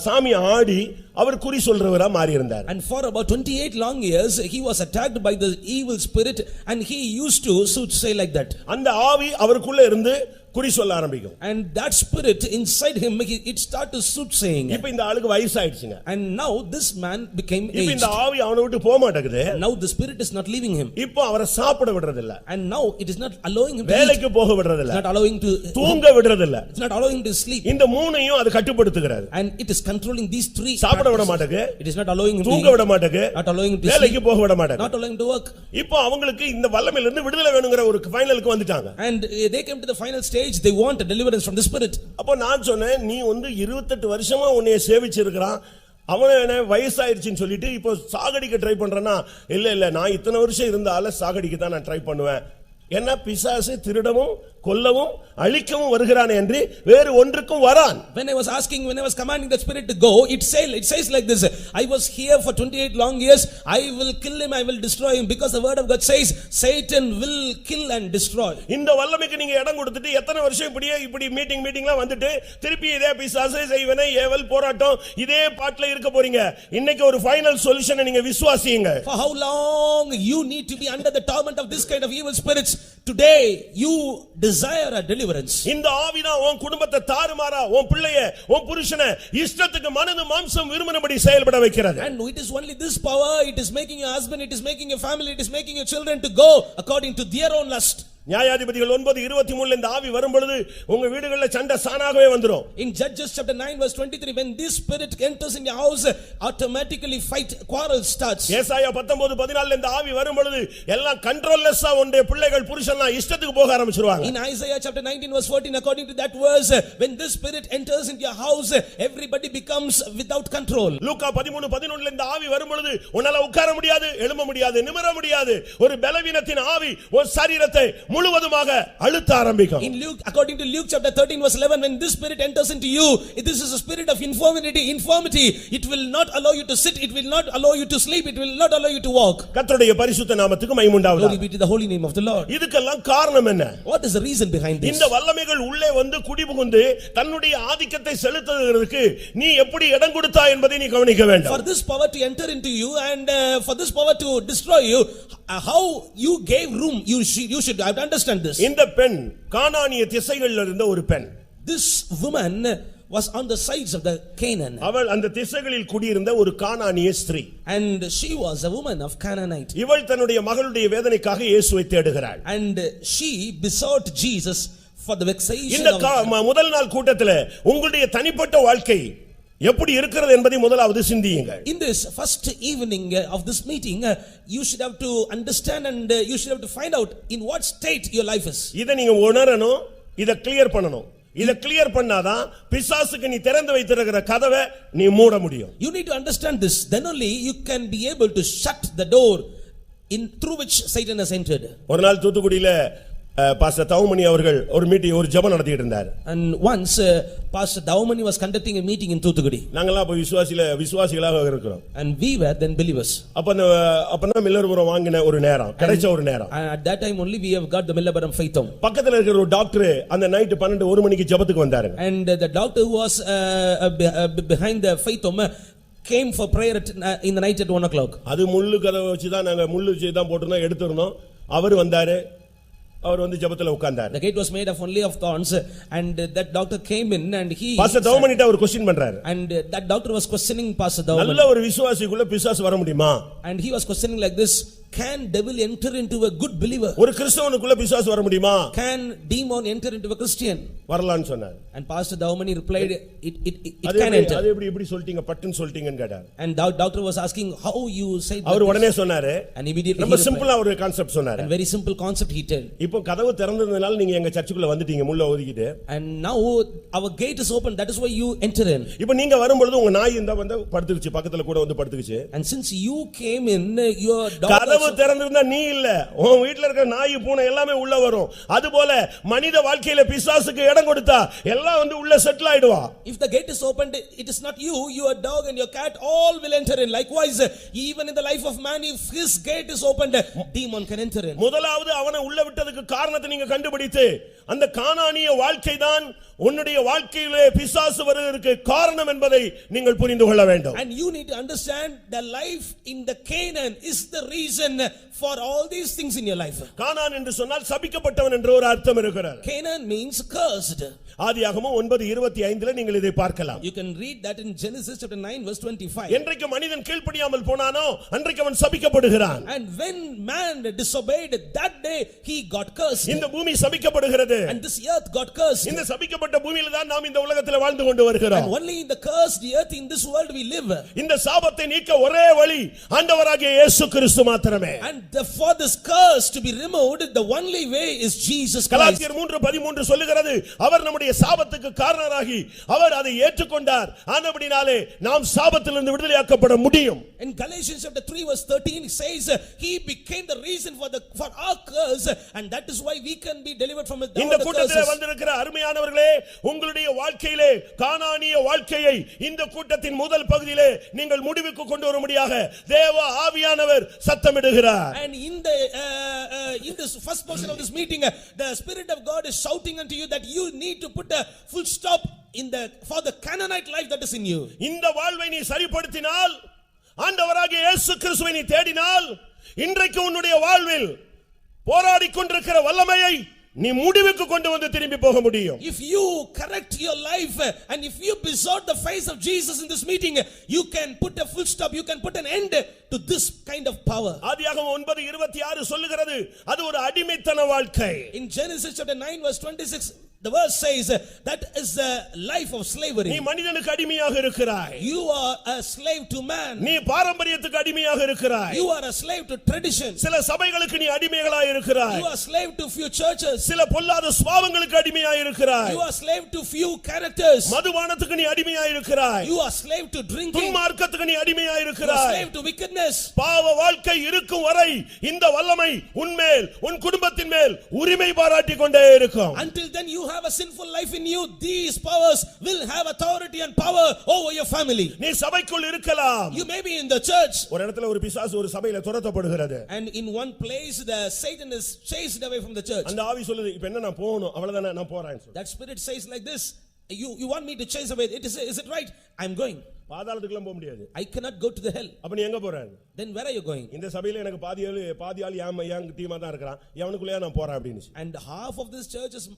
சாமியை ஆடி அவர் குறி சொல்றவரா மாறி இருந்தார். And for about 28 long years he was attacked by the evil spirit and he used to say like that. அந்த ஆவி அவருக்குள்ள இருந்து குறி சொல்ல ஆரம்பிக்கும். And that spirit inside him, it started to soothsaying. இப்போ இந்த ஆளுக்கு வயசாயிடுச்சுங்க. And now this man became aged. இப்போ இந்த ஆவி அவனை விட்டு போக மாட்டேங்குது. Now the spirit is not leaving him. இப்போ அவரை சாப்பிட விடுறது இல்ல. And now it is not allowing him to வேலைக்கு போக விடுறது இல்ல. It's not allowing to தூங்க விடுறது இல்ல. It's not allowing to sleep. இந்த மூணையும் அது கட்டுப்படுத்துகிறது. And it is controlling these three. சாப்பிட விட மாட்டேங்குது. It is not allowing him to தூங்க விட மாட்டேங்குது. not allowing him to வேலைக்கு sleep. போக விட மாட்டேங்குது. Not allowing him to work. இப்போ அவங்களுக்கு இந்த வல்லமையில இருந்து விடுதலை வேணும்ங்கற ஒரு ஃபைனலுக்கு வந்துட்டாங்க. And they came to the final stage, they want a deliverance from the spirit. அப்ப நான் சொன்னேன், நீ 28 வருஷமா உன்னை சேவிச்சிருக்கான், அவன வயசாயிருச்சுன்னு சொல்லிட்டு இப்போ சாகடிக்க ட்ரை பண்றேன்னா, இல்ல நான் இத்தனை வருஷம் இருந்த ஆள சாகடிக்க தான் நான் ட்ரை பண்ணுவேன். என்ன பிசாசு திருடவும் கொல்லவும் அழிக்கவும் வருகிறானே என்று வேறு ஒன்றுக்கும் வரான். When I was commanding the spirit to go, it says like this, I was here for 28 long years, I will kill him, I will destroy him, because the word of God says Satan will kill and destroy. இந்த வல்லமைக்கு நீங்க இடம் கொடுத்துட்டு எத்தனை வருஷம் இப்படி மீட்டிங்லாம் வந்துட்டு திருப்பி இதே பிசாசு செய்வனை ஏவல் போராட்டம் இதே பாட்டுல இருக்க போறீங்க. இன்னைக்கு ஒரு ஃபைனல் சொல்யூஷனை நீங்க விசுவாசியுங்க. For how long you need to be under the torment of this kind of evil spirits? Today you desire a deliverance. இந்த ஆவிதான் உன் குடும்பத்தை தாறுமாறா உன் பிள்ளைய உன் புருஷனை இஷ்டத்துக்கு மனது மாம்சம் விரும்பினபடி செயல்பட வைக்கிறது. And it is only this power, it is making your husband, it is making your family, it is making your children to go according to their own lust. நியாயாதிபதிகள் 9:23 இந்த ஆவி வரும்பொழுது உங்க வீடுகள்ல சண்டை சானாகவே வந்துரும். In Judges chapter 9 verse 23, when this spirit enters in your house, automatically quarrel starts. ஏசாயா 19:14 இந்த ஆவி வரும்பொழுது எல்லாம் கண்ட்ரோல்லெஸ்ஸா உன்னுடைய பிள்ளைகள் புருஷன்லாம் இஷ்டத்துக்கு போக ஆரம்பிச்சிடுவாங்க. In Isaiah chapter 19 verse 14, according to that verse, when this spirit enters into your house, everybody becomes without control. லூக்கா 13:11 இந்த ஆவி வரும்பொழுது உன்னால உட்கார முடியாது, எழும்ப முடியாது, நிமிர முடியாது. ஒரு பலவீனத்தின் ஆவி ஒரு சரீரத்தை முழுவதுமாக அழுத்த ஆரம்பிக்கும். In Luke, according to Luke chapter 13 verse 11, when this spirit enters into you, this is a spirit of infirmity. It will not allow you to sit, it will not allow you to sleep, it will not allow you to walk. கர்த்தருடைய பரிசுத்த நாமத்துக்கு மகிமை உண்டாவதாக. Glory be to the holy name of the Lord. இதுக்கெல்லாம் காரணம் என்ன? What is the reason behind this? இந்த வல்லமைகள் உள்ளே வந்து குடிபுகுந்து தன்னுடைய ஆதிக்கத்தை செலுத்துவதற்கு நீ எப்படி இடம் கொடுத்தாய் என்பதை நீ கவனிக்க வேண்டும். For this power to enter into you and for this power to destroy you, how you gave room, you should have to understand this. இந்த பெண் கானானிய திசைகளில் இருந்த ஒரு பெண். This woman was on the sides of the Canaan. அவள் அந்த திசைகளில் குடியிருந்த ஒரு கானானிய ஸ்திரீ. And she was a woman of Canaanite. இவள் தன்னுடைய மகளுடைய வேதனைக்காக இயேசுவை தேடுகிறாள். And she besought Jesus for the vexation of. இந்த முதல் நாள் கூட்டத்தில் உங்களுடைய தனிப்பட்ட வாழ்க்கை எப்படி இருக்கிறது என்பதை முதலாவது சிந்தியுங்கள். In this first evening of this meeting, you should have to understand and you should have to find out in what state your life is. இத நீங்க உணரணும், இத கிளியர் பண்ணணும். இத கிளியர் பண்ணாதான் பிசாசுக்கு நீ திறந்து வைத்திருக்கிற கதவை நீ மூட முடியும். You need to understand this, then only you can be able to shut the door through which Satan has entered. ஒரு நாள் தூத்துக்குடியில Pastor Thaumani அவர்கள் ஒரு மீட்டிங் ஒரு ஜெபம் நடத்திட்டு இருந்தார். And once Pastor Thaumani was conducting a meeting in Thuthukudi. நாங்கலாம் அப்ப விசுவாசிகளாக இருக்கிறோம். And we were then believers. அப்பனா மில்லர்புரம் வாங்கின ஒரு நேரம், கிடைச்ச ஒரு நேரம். At that time only we have got the Millabaram faith home. பக்கத்துல இருக்கிற ஒரு டாக்டர் அந்த நைட் 12 மணிக்கு ஜெபத்துக்கு வந்தாரு. And the doctor who was behind the faith home came for prayer in the night at 1 o'clock. அது முள்ளு கதவை வச்சு தான் நாங்க முள்ளு வச்சு தான் போட்டுறோம் எடுத்துறோம். அவர் வந்தாரு. அவர் வந்து ஜெபத்துல உட்கார்ந்தார். The gate was made of only of thorns and that doctor came in and he Pastor Thaumani கிட்ட ஒரு क्वेश्चन பண்றாரு. And that doctor was questioning Pastor Thaumani. நல்ல ஒரு விசுவாசிக்குள்ள பிசாசு வர முடியுமா? And he was questioning like this, can devil enter into a good believer? ஒரு கிறிஸ்தவனுக்குள்ள பிசாசு வர முடியுமா? Can demon enter into a Christian? வரலாம்னு சொன்னார். And Pastor Thaumani replied, it can enter. அது எப்படி சொல்லிட்டீங்க பட்டுன்னு சொல்லிட்டீங்கன்னு கேட்டார். And doctor was asking how you said that. அவர் உடனே சொன்னாரு. And immediately ரொம்ப சிம்பிளா ஒரு கான்செப்ட் சொன்னாரு. And very simple concept he told. இப்போ கதவு திறந்ததனால நீங்க எங்க சர்ச்சுக்குள்ள வந்துட்டீங்க முள்ள ஒதுக்கிட்டு. And now our gate is open, that is why you enter in. இப்போ நீங்க வரும்போது உங்க நாய் இந்த வந்து படுத்துக்கிச்சு, பக்கத்துல கூட வந்து படுத்துக்கிச்சு. And since you came in, your dog கதவு திறந்திருந்தா நீ இல்ல, உன் வீட்ல இருக்க நாய் பூனை எல்லாமே உள்ள வரும். அதுபோல மனித வாழ்க்கையில பிசாசுக்கு இடம் கொடுத்தா எல்லாம் வந்து உள்ள settle ஆயிடுவா. If the gate is opened, it is not you, your dog and your cat all will enter in. Likewise, even in the life of man, if his gate is opened, demon can enter in. முதலாவது அவனை உள்ள விட்டதுக்கு காரணத்தை நீங்க கண்டுபிடித்து அந்த கானானிய வாழ்க்கை தான் உன்னுடைய வாழ்க்கையிலே பிசாசு வருவதற்கு காரணம் என்பதை நீங்கள் புரிந்து கொள்ள வேண்டும். And you need to understand the life in the Canaan is the reason for all these things in your life. கானான் என்று சொன்னால் சபிக்கப்பட்டவன் என்ற ஒரு அர்த்தம் இருக்கிறது. Canaan means cursed. ஆதியாகமம் 9:25 நீங்கள் இதை பார்க்கலாம். You can read that in Genesis chapter 9 verse 25. என்றைக்கு மனிதன் கீழ்ப்படியாமல் போனானோ அன்றைக்கு அவன் சபிக்கப்படுகிறான். And when man disobeyed, that day he got cursed. இந்த பூமி சபிக்கப்படுகிறது. And this earth got cursed. இந்த சபிக்கப்பட்ட பூமியில தான் நாம் இந்த உலகத்தில் வாழ்ந்து கொண்டு வருகிறோம். And only in the cursed earth in this world we live. இந்த சாபத்தை நீக்க ஒரே வழி ஆண்டவராகிய இயேசு கிறிஸ்து மாத்திரமே. And for this curse to be removed, the only way is Jesus Christ. கலாத்தியர் 3:13 சொல்லுகிறது, அவர் நம்முடைய சாபத்துக்கு காரணராகி அவர் அதை ஏற்றுக்கொண்டார். ஆனபடினாலே நாம் சாபத்திலிருந்து விடுதலையாக்கப்பட முடியும். In Galatians chapter 3 verse 13 it says he became the reason for our curse and that is why we can be delivered from it. In இந்த the கூட்டத்திலே curses. வந்திருக்கிற அருமையானவர்களே, உங்களுடைய வாழ்க்கையிலே கானானிய வாழ்க்கையை இந்த கூட்டத்தின் முதல் பகுதியிலே நீங்கள் முடிவுக்கு கொண்டு வரும்படியாக தேவ ஆவியானவர் சத்தமிடுகிறார். And in this first portion of this meeting, the Spirit of God is shouting unto you that you need to put a full stop for the Canaanite life that is in you. இந்த வாழ்வை நீ சரிப்படுத்தினால், ஆண்டவராகிய இயேசு கிறிஸ்துவை நீ தேடினால், இன்றைக்கு உன்னுடைய வாழ்வில் போராடிக் கொண்டிருக்கிற வல்லமையை நீ முடிவுக்கு கொண்டு வந்து திரும்பி போக முடியும். If you correct your life and if you besought the face of Jesus in this meeting, you can put a full stop, you can put an end to this kind of power. ஆதியாகமம் 9:26 சொல்லுகிறது, அது ஒரு அடிமைத்தன வாழ்க்கை. In Genesis chapter 9 verse 26, the verse says that is a life of slavery. நீ மனிதனுக்கு அடிமையாக இருக்கிறாய். You are a slave to man. நீ பாரம்பரியத்துக்கு அடிமையாக இருக்கிறாய். You are a slave to tradition. சில சபைகளுக்கு நீ அடிமைகளாய் இருக்கிறாய். You are slave to few churches. சில பொல்லாத சுபாவங்களுக்கு அடிமையாய் இருக்கிறாய். You are slave to few characters. மதுபானத்துக்கு நீ அடிமையாய் இருக்கிறாய். You are slave to drinking. துன்மார்க்கத்துக்கு நீ அடிமையாய் You are இருக்கிறாய். slave to wickedness. பாவ வாழ்க்கை இருக்கும் வரை இந்த வல்லமை உன்மேல் உன் குடும்பத்தின் மேல் உரிமை பாராட்டிக் கொண்டே இருக்கும். Until then you have a sinful life in you, these powers will have authority and power over your family. நீ சபைக்குள் இருக்கலாம். You may be in the church. ஒரு இடத்துல ஒரு பிசாசு ஒரு சபையில துரத்தப்படுகிறது. And in one place the Satan is chased away from the church. அந்த ஆவி சொல்லுது, இப்போ என்ன நான் போகணும், அவ்வளவுதானே, நான் போறேன்னு சொல்லு. That spirit says like this, you want me to chase away, is it right? I'm going. பாதாளத்துக்குலாம் போக முடியாது. I cannot go to the hell. அப்ப நீ எங்க போற? Then where are you going? இந்த சபையில எனக்கு பாதி ஆள் ஏன் டீமா தான் இருக்கறான், எவனுக்குள்ளே நான் போறேன் அப்படினு. And half of this church is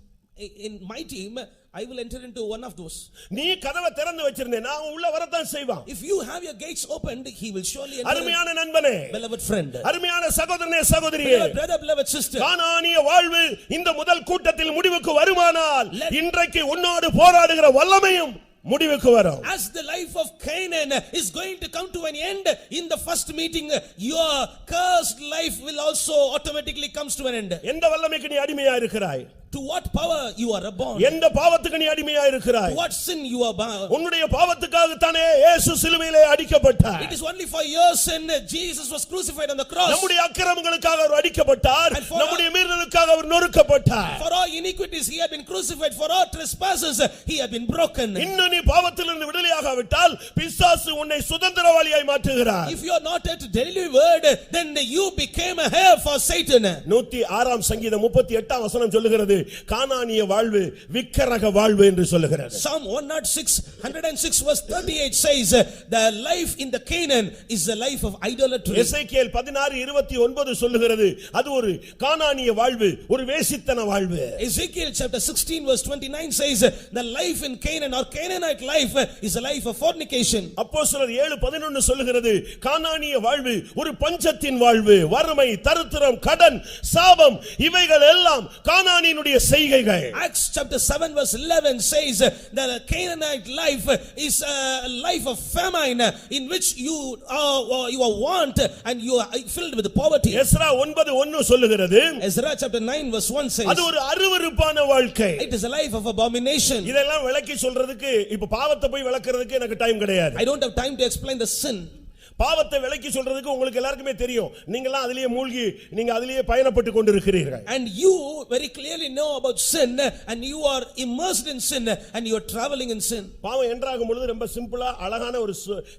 in my team, I will enter into one of those. நீ கதவை திறந்து வச்சிருந்தே, நான் உள்ள வரதான் செய்வான். If you have your gates opened, he will surely enter. அருமையான நண்பனே, beloved friend, அருமையான சகோதரனே, சகோதரியே, beloved brother, beloved sister, கானானிய வாழ்வு இந்த முதல் கூட்டத்தில் முடிவுக்கு வருமானால் இன்றைக்கு உன்னோடு போராடுகிற வல்லமையும் முடிவுக்கு வரும். As the life of Canaan is going to come to an end in the first meeting, your cursed life will also automatically comes to an end. எந்த வல்லமைக்கு நீ அடிமையா இருக்கிறாய்? To what power you are born? எந்த பாவத்துக்கு நீ அடிமையா இருக்கிறாய்? To what sin you are bound? உன்னுடைய பாவத்துக்காக தானே இயேசு சிலுவையிலே அடிக்கப்பட்டார். It is only for your sin Jesus was crucified on the cross. நம்முடைய அக்கிரமங்களுக்காக அவர் அடிக்கப்பட்டார், நம்முடைய மீறலுக்காக அவர் நொறுக்கப்பட்டார். For our iniquities he had been crucified, for our trespasses he had been broken. இன்னும் நீ பாவத்திலிருந்து விடுதலையாகாவிட்டால் பிசாசு உன்னை சுதந்திரவாளியாய் மாற்றுகிறார். If you are not yet delivered, then you became a heir for Satan. 106 சங்கீதம் 38 வசனம் சொல்லுகிறது, கானானிய வாழ்வு விக்கிரக வாழ்வு என்று சொல்லுகிறது. Psalm 106 verse 38 says the life in the Canaan is the life of idolatry. எசேக்கியேல் 16:29 சொல்லுகிறது, அது ஒரு கானானிய வாழ்வு, ஒரு வேசித்தன வாழ்வு. Ezekiel chapter 16 verse 29 says the life in Canaan or Canaanite life is a life of fornication. அப்போஸ்தலர் 7:11 சொல்லுகிறது, கானானிய வாழ்வு ஒரு பஞ்சத்தின் வாழ்வு, வறுமை, தரித்திரம், கடன், சாபம், இவைகள் எல்லாம் கானானியினுடைய செய்கைகள். Acts chapter 7 verse 11 says that the Canaanite life is a life of famine in which you are want and you are filled with poverty. Ezra 9:1 சொல்லுகிறது, Ezra chapter 9 verse 1 says அது ஒரு அருவருப்பான வாழ்க்கை. it is a life of abomination. இதெல்லாம் விளக்கி சொல்றதுக்கு இப்ப பாவத்தை போய் விளக்குறதுக்கு எனக்கு டைம் கிடையாது. I don't have time to explain the sin. பாவத்தை விலக்கி சொல்றதுக்கு உங்களுக்கு எல்லாருக்குமே தெரியும், நீங்கலாம் அதிலேயே மூழ்கி நீங்க அதிலேயே பயணப்பட்டு கொண்டிருக்கிறீர்கள். And you very clearly know about sin and you are immersed in sin and you are traveling in sin. பாவம் என்றாகும் பொழுது ரொம்ப சிம்பிளா அழகான ஒரு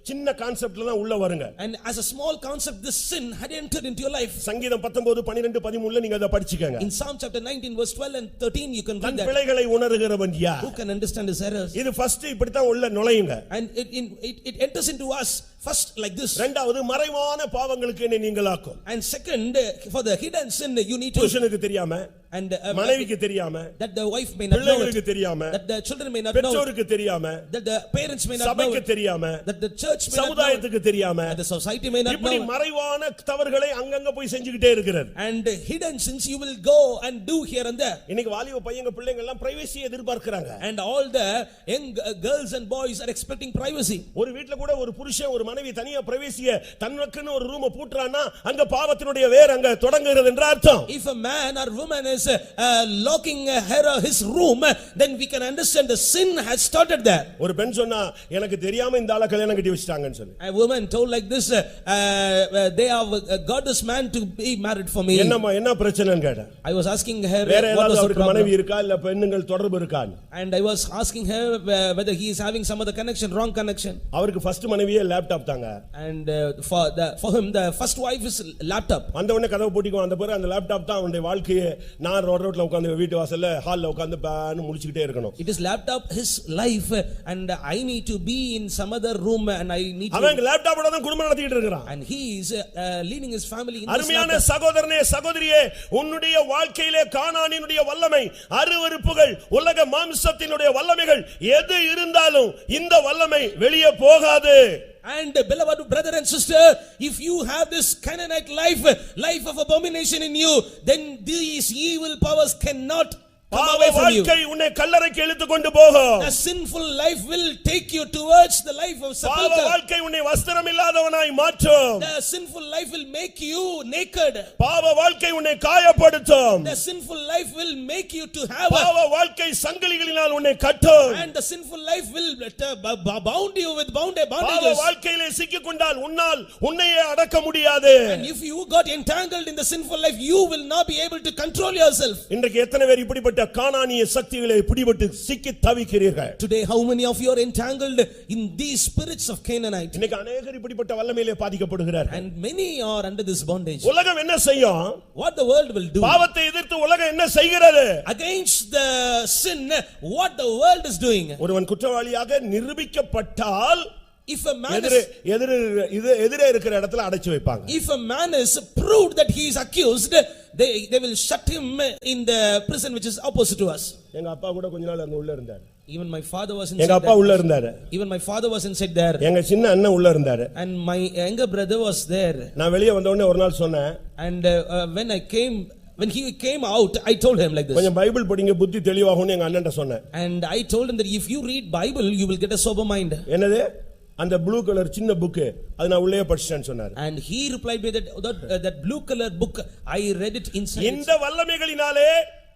சின்ன கான்செப்ட்ல தான் உள்ள வருங்க. And as a small concept this sin had entered into your life. சங்கீதம் 19 12 13 நீங்க அதை படிச்சுக்கங்க. In Psalm chapter 19 verse 12 and 13 you can read that. பிழைகளை உணர்கிறவன் யார்? Who can understand his errors? இது ஃபர்ஸ்ட் இப்படி தான் உள்ள நுழையுங்க. And it enters into us first like this. இரண்டாவது மறைவான பாவங்களுக்கு என்னை நீங்களாக்கும். And second, for the hidden sin you need to புருஷனுக்கு தெரியாம, and மனைவிக்கு தெரியாம, that the wife may not know பிள்ளைகளுக்கு it, தெரியாம, that the children may not know it, பெற்றோருக்கு தெரியாம, that the parents may not know சபைக்கு it, தெரியாம, that the church may not know it, சமுதாயத்துக்கு தெரியாம, that the society may not know இப்படி it. மறைவான தவறுகளை அங்கங்க போய் செஞ்சுக்கிட்டே இருக்கிறது. And hidden sins you will go and do here and there. இன்னைக்கு வாலிப பையங்க பிள்ளைங்க எல்லாம் privacy எதிர்பார்க்கறாங்க. And all the young girls and boys are expecting privacy. ஒரு வீட்ல கூட ஒரு புருஷன் ஒரு மனைவி தனியா பிரைவசியை தனக்குன்னு ஒரு ரூமை பூட்றானா அங்க பாவத்தினுடைய வேர் அங்க தொடங்குகிறது என்ற அர்த்தம். If a man or woman is is locking his room, then we can understand the sin has started there. ஒரு பெண் சொன்னா எனக்கு தெரியாம இந்த ஆளை கல்யாணம் கட்டி வச்சிட்டாங்கன்னு சொல்லி. A woman told like this, they have got this man to be married for me. என்னம்மா என்ன பிரச்சனைன்னு கேட்டேன். I was asking her வேற what was ஏதாவது the அவருக்கு problem. மனைவி இருக்கா இல்ல பெண்ணுங்கள் தொடர்பு இருக்கா? And I was asking her whether he is having some other connection, wrong connection. அவருக்கு ஃபர்ஸ்ட் மனைவியே லேப்டாப் தாங்க. And for him the first wife is laptop. அந்த உடனே கதவு பூட்டிக்குவான். அந்த பிறகு அந்த லேப்டாப் தான் அவனுடைய வாழ்க்கையே. நான் ரோட்ல உட்கார்ந்து வீட்டு வாசல்ல ஹால்ல உட்கார்ந்து பான்னு முழிச்சிட்டே இருக்கணும். It is laptop his life, and I need to be in some other room, and I need to. அவன் லேப்டாப்போட தான் குடும்பம் நடத்திட்டு இருக்கான். And he is leading his family in this அருமையான laptop. சகோதரனே சகோதரியே, உன்னுடைய வாழ்க்கையிலே கானானினுடைய வல்லமை, அருவருப்புகள், உலக மாம்சத்தினுடைய வல்லமைகள் எது இருந்தாலும் இந்த வல்லமை வெளியே போகாது. And beloved brother and sister, if you have this Canaanite life of abomination in you, then these evil powers cannot come away from you. வாழ்க்கை உன்னை கல்லறைக்கு இழுத்து கொண்டு போகும். The sinful life will take you towards the life of sepulcher. வாழ்க்கை உன்னை வஸ்திரம் இல்லாதவனாய் மாற்றும். The sinful life will make you naked. பாவ வாழ்க்கை உன்னை காயப்படுத்தும். The sinful life will make you to have பாவ வாழ்க்கை சங்கிலிகளினால் உன்னை கட்டும். and the sinful life will bound you with பாவ bondages. வாழ்க்கையிலே சிக்கிக் கொண்டால் உன்னால் உன்னையே அடக்க முடியாது. And if you got entangled in the sinful life, you will not be able to control yourself. இன்றைக்கு எத்தனை பேர் இப்படிப்பட்ட கானானிய சக்திகளை பிடிபட்டு சிக்கி தவிக்கிறீர்கள்? Today how many of you are entangled in these spirits of Canaanite? இன்னைக்கு अनेகர் இப்படிப்பட்ட வல்லமையிலே பாதிக்கப்படுகிறார்கள். And many are under this bondage. உலகம் என்ன செய்யும்? What the world will do பாவத்தை எதிர்த்து உலகம் என்ன செய்கிறது? against the sin, what the world is doing. ஒருவன் குற்றவாளியாக நிரூபிக்கப்பட்டால் If a man எதிரே இருக்கிற இடத்துல அடைச்சு வைப்பாங்க. If a man is proved that he is accused, they will shut him in the prison which is opposite to us. எங்க அப்பா கூட கொஞ்ச நாள் அங்க உள்ள இருந்தாரு. Even my father was எங்க inside அப்பா உள்ள there. இருந்தாரு. Even my father was inside there. எங்க சின்ன அண்ணன் உள்ள இருந்தாரு. And my younger brother was there. நான் வெளிய வந்த உடனே ஒரு நாள் சொன்னேன். And when he came out, I told him like this. கொஞ்சம் பைபிள் படிங்க புத்தி தெளிவாகும்னு எங்க அண்ணன்ட்ட சொன்னேன். And I told him that if you read Bible, you will get a sober mind. என்னது? அந்த ப்ளூ கலர் சின்ன புக் அது நான் உள்ளே படிச்சேன்னு சொன்னார். And he replied me that blue color book, I read it inside. இந்த வல்லமைகளினாலே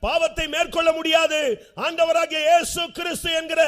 பாவத்தை மேற்கொள்ள முடியாது. ஆண்டவராகிய இயேசு கிறிஸ்து என்கிற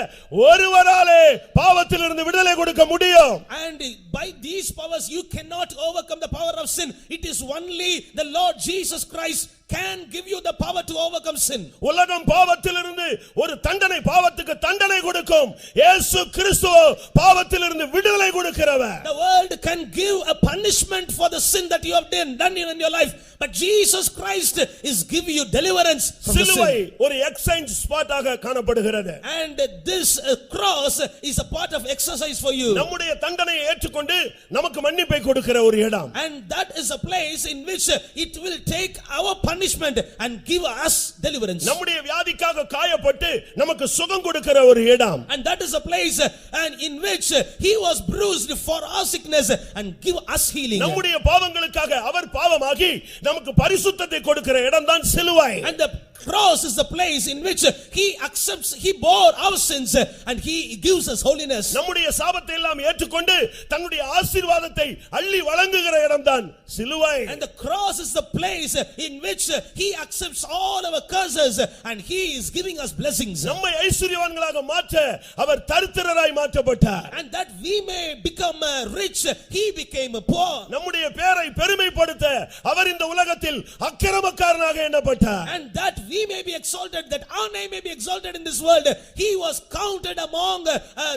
ஒருவராலே பாவத்திலிருந்து விடுதலை கொடுக்க முடியும். And by these powers you cannot overcome the power of sin. It is only the Lord Jesus Christ can give you the power to overcome sin. உலகம் பாவத்திலிருந்து ஒரு தண்டனை, பாவத்துக்கு தண்டனை கொடுக்கும். இயேசு கிறிஸ்து பாவத்திலிருந்து விடுதலை கொடுக்கிறவர். The world can give a punishment for the sin that you have done in your life, but Jesus Christ is giving you deliverance from the சிலுவை sin. ஒரு எக்ஸ்சேஞ்ச் ஸ்பாட் ஆக காணப்படுகிறது. And this cross is a part of exercise for you. நம்முடைய தண்டனையை ஏற்றுக்கொண்டு நமக்கு மன்னிப்பை கொடுக்கிற ஒரு இடம். And that is a place in which it will take our punishment and give us deliverance. நம்முடைய வியாதிக்காக காயப்பட்டு நமக்கு சுகம் கொடுக்கிற ஒரு இடம். And that is a place and in which he was bruised for our sickness and give us healing. நம்முடைய பாவங்களுக்காக அவர் பாவமாகி நமக்கு பரிசுத்தத்தை கொடுக்கிற இடம்தான் சிலுவை. And the cross is the place in which he bore our sins and he gives us holiness. நம்முடைய சாபத்தை எல்லாம் ஏற்றுக்கொண்டு தன்னுடைய ஆசீர்வாதத்தை அள்ளி வழங்குகிற இடம்தான் சிலுவை. And the cross is the place in which he accepts all our curses and he is giving us blessings. நம்மை ஐஸ்வரியவான்களாக மாற்ற அவர் தரித்திரராய் மாற்றப்பட்டார். And that we may become rich, he became poor. நம்முடைய பேரை பெருமைப்படுத்த அவர் இந்த உலகத்தில் அக்கிரமக்காரனாக எண்ணப்பட்டார். And that we may be exalted, that our name may be exalted in this world, he was counted among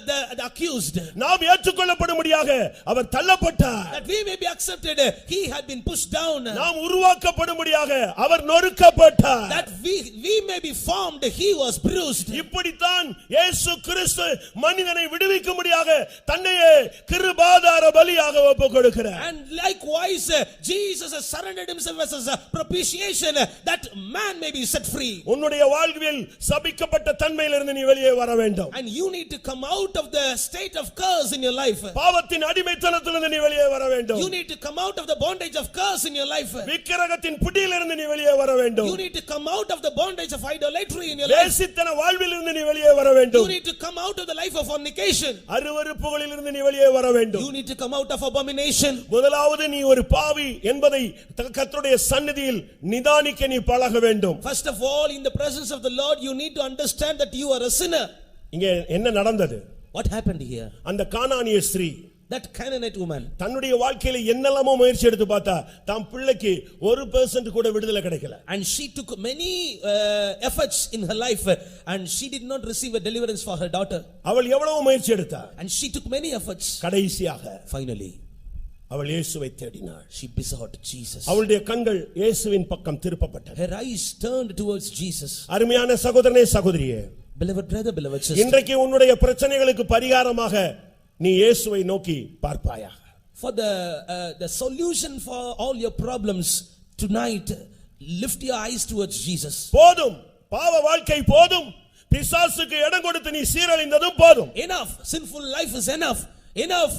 the accused. நாம் ஏற்றுக்கொள்ளப்படும்படியாக அவர் தள்ளப்பட்டார். That we may be accepted, he had been pushed down. நாம் உருவாக்கப்படும்படியாக அவர் நொறுக்கப்பட்டார். That we may be formed, he was bruised. இப்படித்தான் இயேசு கிறிஸ்து மனிதனை விடுவிக்கும்படியாக தன்னையே கிருபாதார பலியாக ஒப்புக்கொடுக்கிறார். And likewise Jesus has surrendered himself as a propitiation that man may be set free. உன்னுடைய வாழ்வில் சபிக்கப்பட்ட தன்மையிலிருந்து நீ வெளியே வர வேண்டும். And you need to come out of the state of curse in your life. பாவத்தின் அடிமைத்தனத்திலிருந்து நீ வெளியே வர வேண்டும். You need to come out of the bondage of curse in your life. விக்கிரகத்தின் பிடியிலிருந்து நீ வெளியே வர வேண்டும். You need to come out of the bondage of idolatry in your life. வேசித்தன வாழ்விலிருந்து நீ வெளியே வர வேண்டும். You need to come out of the life of fornication. அருவருப்புகளிலிருந்து நீ வெளியே வர வேண்டும். You need to come out of abomination. முதலாவது நீ ஒரு பாவி என்பதை கர்த்தருடைய சந்நிதியில் நிதானிக்க நீ பழக வேண்டும். First of all, in the presence of the Lord, you need to understand that you are a sinner. இங்க என்ன நடந்தது? What happened here? அந்த கானானிய ஸ்திரீ, That Canaanite woman, தன்னுடைய வாழ்க்கையில என்னெல்லாமோ முயற்சி எடுத்து பார்த்தா தம் பிள்ளைக்கு 1% கூட விடுதலை கிடைக்கல. and she took many efforts in her life, and she did not receive a deliverance for her daughter. அவள் எவ்வளவு முயற்சி எடுத்தா? And she took many efforts. கடைசியாக Finally, அவள் இயேசுவை தேடினாள். she besought Jesus. அவளுடைய கண்கள் இயேசுவின் பக்கம் திருப்பப்பட்டது. Her eyes turned towards Jesus. அருமையான சகோதரனே சகோதரியே, Beloved brother, beloved sister, இன்றைக்கு உன்னுடைய பிரச்சனைகளுக்கு பரிகாரமாக நீ இயேசுவை நோக்கி பார்ப்பாயாக. for the solution for all your problems tonight, lift your eyes towards Jesus. போதும், பாவ வாழ்க்கை போதும், பிசாசுக்கு இடம் கொடுத்து நீ சீரழிந்ததும் போதும். Enough, sinful life is enough. Enough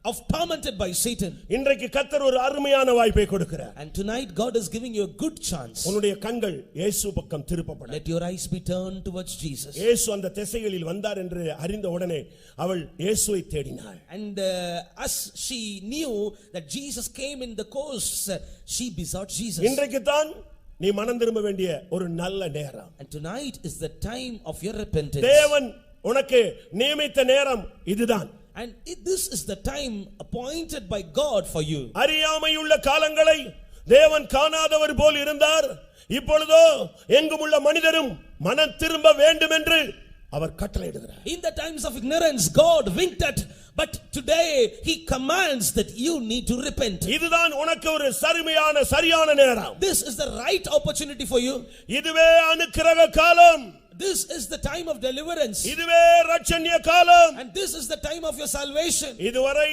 of tormented by Satan. இன்றைக்கு கர்த்தர் ஒரு அருமையான வாய்ப்பை கொடுக்கிறார். And tonight God is giving you a good chance. உன்னுடைய கண்கள் இயேசு பக்கம் திருப்பப்படும். Let your eyes be turned towards Jesus. இயேசு அந்த திசைகளில் வந்தார் என்று அறிந்த உடனே அவள் இயேசுவை தேடினாள். And as she knew that Jesus came in the course, she besought Jesus. இன்றைக்கு தான் நீ மனம் திரும்ப வேண்டிய ஒரு நல்ல நேரம். And tonight is the time of your repentance. தேவன் உனக்கு நியமித்த நேரம் இதுதான். And this is the time appointed by God for you. அறியாமையுள்ள காலங்களை தேவன் காணாதவர் போல் இருந்தார். இப்பொழுதோ எங்குமுள்ள மனிதரும் மனம் திரும்ப வேண்டும் என்று அவர் கட்டளையிடுகிறார். In the times of ignorance God winked at, but today he commands that you need to repent. இதுதான் உனக்கு ஒரு சரியான நேரம். This is the right opportunity for you. இதுவே அனுக்கிரக காலம். This is the time of deliverance. இதுவே ரட்சண்ய காலம். And this is the time of your salvation. இதுவரை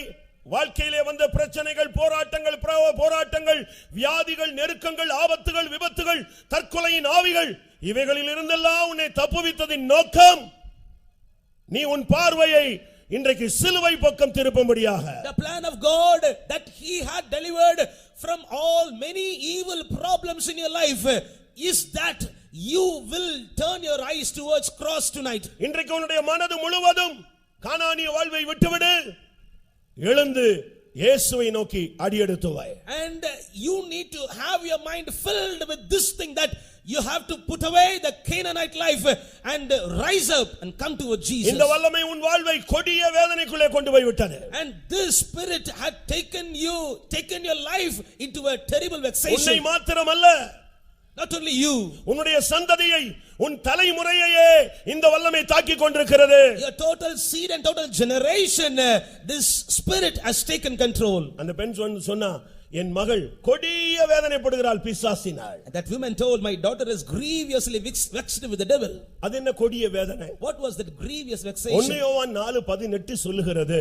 வாழ்க்கையிலே வந்த பிரச்சனைகள், போராட்டங்கள், வியாதிகள், நெருக்கங்கள், ஆபத்துகள், விபத்துகள், தற்கொலையின் ஆவிகள், இவைகளில் இருந்தெல்லாம் உன்னை தப்புவித்ததின் நோக்கம் நீ உன் பார்வையை இன்றைக்கு சிலுவை பக்கம் திருப்பும்படியாக. The plan of God that he had delivered from all many evil problems in your life is that you will turn your eyes towards cross tonight. இன்றைக்கு உன்னுடைய மனது முழுவதும் கானானிய வாழ்வை விட்டுவிடு, எழுந்து இயேசுவை நோக்கி அடியெடுத்து வை. And you need to have your mind filled with this thing, that you have to put away the Canaanite life and rise up and come towards Jesus. இந்த வல்லமை உன் வாழ்வை கொடிய வேதனைக்குள்ளே கொண்டு போய் விட்டது. And this spirit had taken your life into a terrible உன்னை vexation. மாத்திரமல்ல, Not only you, உன்னுடைய சந்ததியை, உன் தலைமுறையையே இந்த வல்லமை தாக்கிக் கொண்டிருக்கிறது. your total seed and total generation, this spirit has taken control. அந்த பெண் சொன்னா, என் மகள் கொடிய வேதனைப்படுகிறாள் பிசாசினால். That woman told, my daughter is grievously vexed with the devil. அது என்ன கொடிய வேதனை? What was that grievous 1 vexation? யோவான் 4:18 சொல்லுகிறது,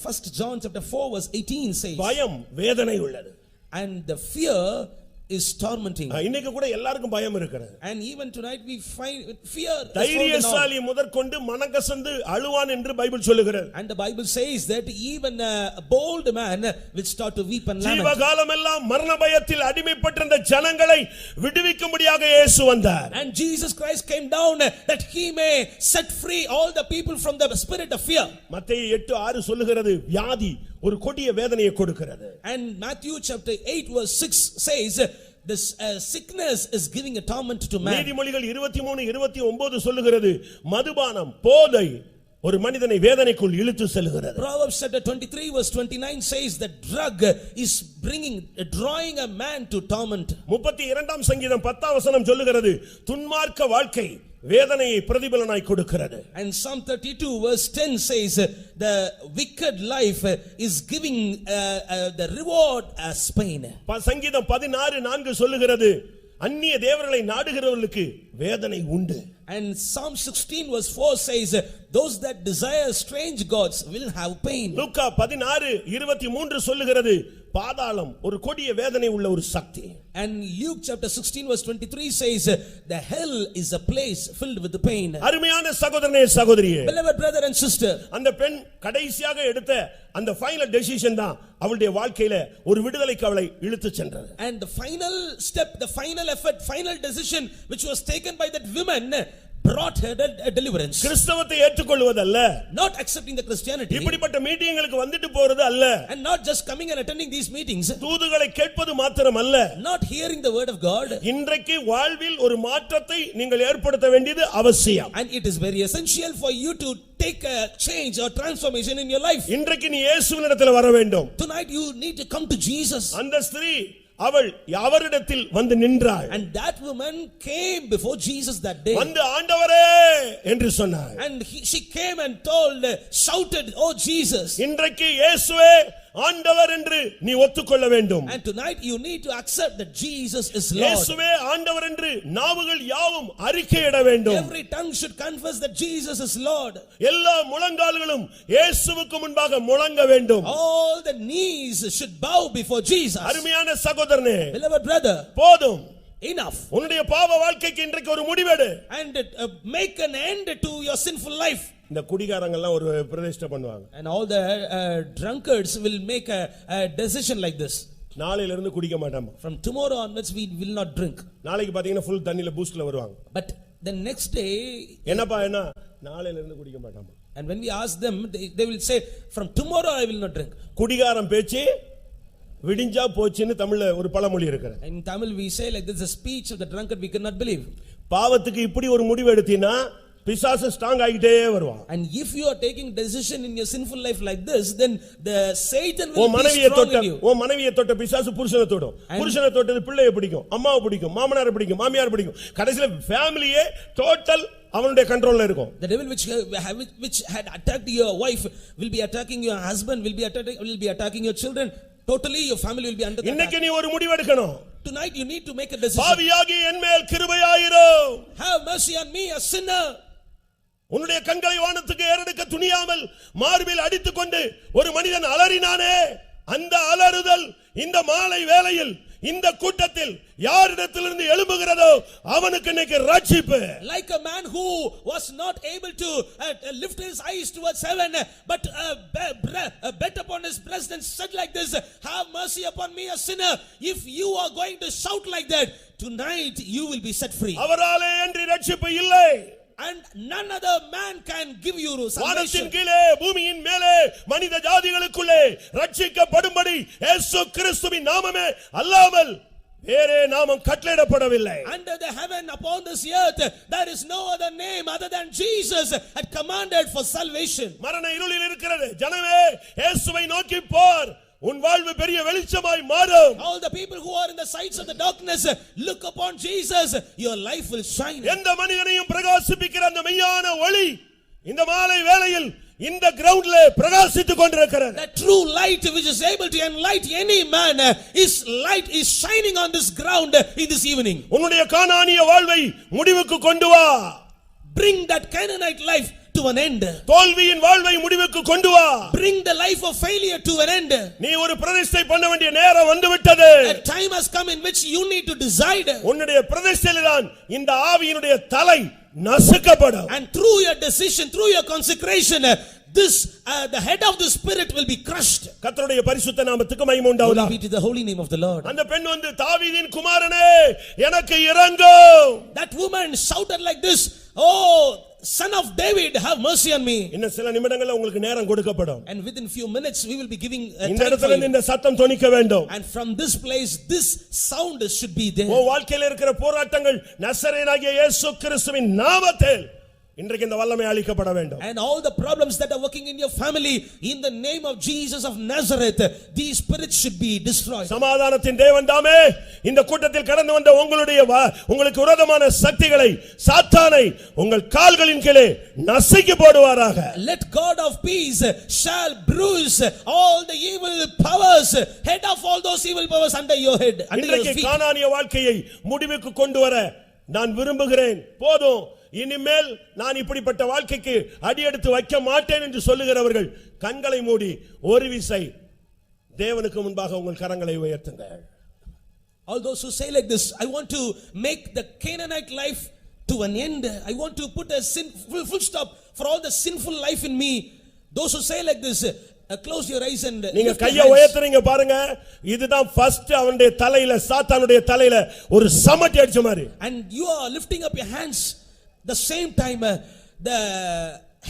1 John chapter 4 verse 18 says, பயம் வேதனை உள்ளது. and the fear is tormenting. இன்னைக்கு கூட எல்லாருக்கும் பயம் இருக்கிறது. And even tonight we find fear. தைரியசாலி முதற்கொண்டு மனகசந்து அழுவான் என்று பைபிள் சொல்லுகிறது. And the Bible says that even a bold man will start to weep and lament. ஜீவகாலமெல்லாம் மரண பயத்தில் அடிமைப்பட்டிருந்த ஜனங்களை விடுவிக்கும்படியாக இயேசு வந்தார். And Jesus Christ came down that he may set free all the people from the spirit of fear. மத்தேயு 8:6 சொல்லுகிறது, வியாதி ஒரு கொடிய வேதனையை கொடுக்கிறது. And Matthew chapter 8 verse 6 says this sickness is giving a torment to man. நீதிமொழிகள் 23:29 சொல்லுகிறது, மதுபானம் போதை ஒரு மனிதனை வேதனைக்குள் இழுத்து செல்கிறது. Proverbs chapter 23 verse 29 says that drug is drawing a man to torment. 32ஆம் சங்கீதம் 10ஆம் வசனம் சொல்லுகிறது, துன்மார்க்க வாழ்க்கை வேதனையை பிரதிபலனாய் கொடுக்கிறது. And Psalm 32 verse 10 says the wicked life is giving the reward as pain. சங்கீதம் 16:4 சொல்லுகிறது, அந்நிய தேவர்களை நாடுகிறவர்களுக்கு வேதனை உண்டு. And Psalm 16 verse 4 says those that desire strange gods will have pain. லூக்கா 16:23 சொல்லுகிறது, பாதாளம் ஒரு கொடிய வேதனை உள்ள ஒரு சக்தி. And Luke chapter 16 verse 23 says the hell is a place filled with the pain. அருமையான சகோதரனே சகோதரியே, Beloved brother and sister, அந்த பெண் கடைசியாக எடுத்த அந்த ஃபைனல் டெசிஷன் தான் அவளுடைய வாழ்க்கையில ஒரு விடுதலைக்கு அவளை இழுத்து சென்றது. and the final step, the final effort, final decision which was taken by that woman brought her a deliverance. கிறிஸ்தவத்தை ஏற்றுக்கொள்வதல்ல, Not accepting the Christianity. இப்படிப்பட்ட மீட்டிங்களுக்கு வந்துட்டு போறது அல்ல, And not just coming and attending these meetings. தூதுகளை கேட்பது மாத்திரம் அல்ல, Not hearing the word of God. இன்றைக்கு வாழ்வில் ஒரு மாற்றத்தை நீங்கள் ஏற்படுத்த வேண்டியது அவசியம். And it is very essential for you to take a change or transformation in your life. இன்றைக்கு நீ இயேசுவினிடத்தில் வர வேண்டும். Tonight you need to come to Jesus. அந்த ஸ்திரீ அவள் அவரிடத்தில் வந்து நின்றாள். And that woman came before Jesus that day. வந்து ஆண்டவரே என்று சொன்னாள். And she came and told, shouted, "Oh Jesus." இன்றைக்கு இயேசுவே ஆண்டவர் என்று நீ ஒத்துக்கொள்ள வேண்டும். And tonight you need to accept that Jesus is Lord. இயேசுவே ஆண்டவர் என்று நாவுகள் யாவும் அறிக்கையிட வேண்டும். Every tongue should confess that Jesus is Lord. எல்லா முழங்கால்களும் இயேசுவுக்கு முன்பாக முழங்க வேண்டும். All the knees should bow before Jesus. அருமையான சகோதரனே, Beloved brother, போதும். enough. உன்னுடைய பாவ வாழ்க்கைக்கு இன்றைக்கு ஒரு முடிவெடு. And make an end to your sinful life. இந்த குடிகாரங்க எல்லாம் ஒரு பிரதிஷ்டை பண்ணுவாங்க. And all the drunkards will make a decision like this. நாளையில இருந்து குடிக்க மாட்டாங்க. From tomorrow onwards we will not drink. நாளைக்கு பாத்தீங்கன்னா ஃபுல் தண்ணில பூஸ்ட்ல வருவாங்க. But the next day, என்னப்பா என்ன நாளையில இருந்து குடிக்க மாட்டாங்க. and when we ask them, they will say, "From tomorrow I will not drink." குடிகாரன் பேச்சு விடிஞ்சா போச்சுன்னு தமிழ்ல ஒரு பழமொழி இருக்கு. In Tamil we say like this, the speech of the drunkard we cannot believe. பாவத்துக்கு இப்படி ஒரு முடிவு எடுத்தீனா பிசாசு ஸ்ட்ராங் ஆகிட்டே வருவான். And if you are taking decision in your sinful life like this, then the Satan O will be மனைவியை strong தொட்ட in you. ஓ மனைவியை தொட்ட பிசாசு புருஷனை தொடும். புருஷனை தொட்டது பிள்ளையை பிடிக்கும், அம்மாவை பிடிக்கும், மாமனாரை பிடிக்கும், மாமியார் பிடிக்கும். கடைசில ஃபேமிலியே டோட்டல் அவனுடைய கண்ட்ரோல்ல இருக்கும். The devil which had attacked your wife will be attacking your husband, will be attacking your children. Totally your family will be under attack. இன்னைக்கு நீ ஒரு முடிவு எடுக்கணும். Tonight you need to make a decision. பாவியாகி என்மேல் கிருபையாயிரும். Have mercy on me, a sinner. உன்னுடைய கண்களை வானத்துக்கு ஏறெடுக்க துணியாமல் மார்பில் அடித்துக்கொண்டு ஒரு மனிதன் அலறினானே, அந்த அலறுதல் இந்த மாலை வேளையில் இந்த கூட்டத்தில் யாரிடத்திலிருந்து எழும்புகிறதோ அவனுக்கு இன்னைக்கு ரட்சிப்பு. Like a man who was not able to lift his eyes towards heaven, but bet upon his breast and said like this, "Have mercy upon me, a sinner." If you are going to shout like that, tonight you will be set free. அவராலே அன்றி ரட்சிப்பு இல்லை. And none other man can give you salvation. வானத்தின் கீழே பூமியின் மேலே மனித ஜாதிகளுக்குள்ளே ரட்சிக்கப்படும்படி இயேசு கிறிஸ்துவின் நாமமே அல்லாமல் வேறே நாமம் கட்டளையிடப்படவில்லை. Under the heaven upon this earth there is no other name other than Jesus had commanded for salvation. மரண இருளில் இருக்கிறது ஜனமே, இயேசுவை நோக்கி போர், உன் வாழ்வு பெரிய வெளிச்சமாய் மாறும். All the people who are in the sides of the darkness, look upon Jesus, your life will shine. எந்த மனிதனையும் பிரகாசிப்பிக்கிற அந்த மெய்யான ஒளி இந்த மாலை வேளையில் இந்த கிரவுண்ட்ல பிரகாசித்துக் கொண்டிருக்கிறது. The true light which is able to enlighten any man, his light is shining on this ground in this evening. உன்னுடைய கானானிய வாழ்வை முடிவுக்கு கொண்டு வா. Bring that Canaanite life to an end. தோல்வியின் வாழ்வை முடிவுக்கு கொண்டு வா. Bring the life of failure to an end. நீ ஒரு பிரதிஷ்டை பண்ண வேண்டிய நேரம் வந்துவிட்டது. A time has come in which you need to decide. உன்னுடைய பிரதிஷ்டையில்தான் இந்த ஆவியினுடைய தலை நசுக்கப்படும். And through your decision, through your consecration, this the head of the spirit will be crushed. கர்த்தருடைய பரிசுத்த நாமத்துக்கு மகிமை உண்டாவதாக. Glory be to the holy name of the Lord. அந்த பெண் வந்து தாவீதின் குமாரனே எனக்கு இரங்கும். That woman shouted like this, "Oh son of David, have mercy on me." இன்னும் சில நிமிடங்கள்ல உங்களுக்கு நேரம் கொடுக்கப்படும். And within few minutes we will be giving இந்த time for இடத்துல you. இந்த சத்தம் தொனிக்க வேண்டும். And from this place this sound should be there. உன் வாழ்க்கையில இருக்கிற போராட்டங்கள் நசரேயனாகிய இயேசு கிறிஸ்துவின் நாமத்தில் இன்றைக்கு இந்த வல்லமை அளிக்கப்பட வேண்டும். And all the problems that are working in your family, in the name of Jesus of Nazareth, these spirits should be destroyed. சமாதானத்தின் தேவன் தாமே இந்த கூட்டத்தில் கடந்து வந்த உங்களுக்கு விரோதமான சக்திகளை சாத்தானை உங்கள் கால்களின் கீழே நசுக்கி போடுவாராக. Let God of peace shall bruise all the evil powers, head of all those evil powers under your head, under your இன்றைக்கு feet. கானானிய வாழ்க்கையை முடிவுக்கு கொண்டு வர நான் விரும்புகிறேன். போதும், இனிமேல் நான் இப்படிப்பட்ட வாழ்க்கைக்கு அடியெடுத்து வைக்க மாட்டேன் என்று சொல்லுகிறவர்கள் கண்களை மூடி ஒரு விசை தேவனுக்கு முன்பாக உங்கள் கரங்களை உயர்த்துங்கள். All those who say like this, "I want to make the Canaanite life to an end. I want to put a full stop for all the sinful life in me." Those who say like this, close your eyes and நீங்க கையை உயர்த்துறீங்க பாருங்க. இதுதான் first அவனுடைய தலையில சாத்தானுடைய தலையில ஒரு சமட்டி அடிச்ச மாதிரி. And you are lifting up your hands. the same time the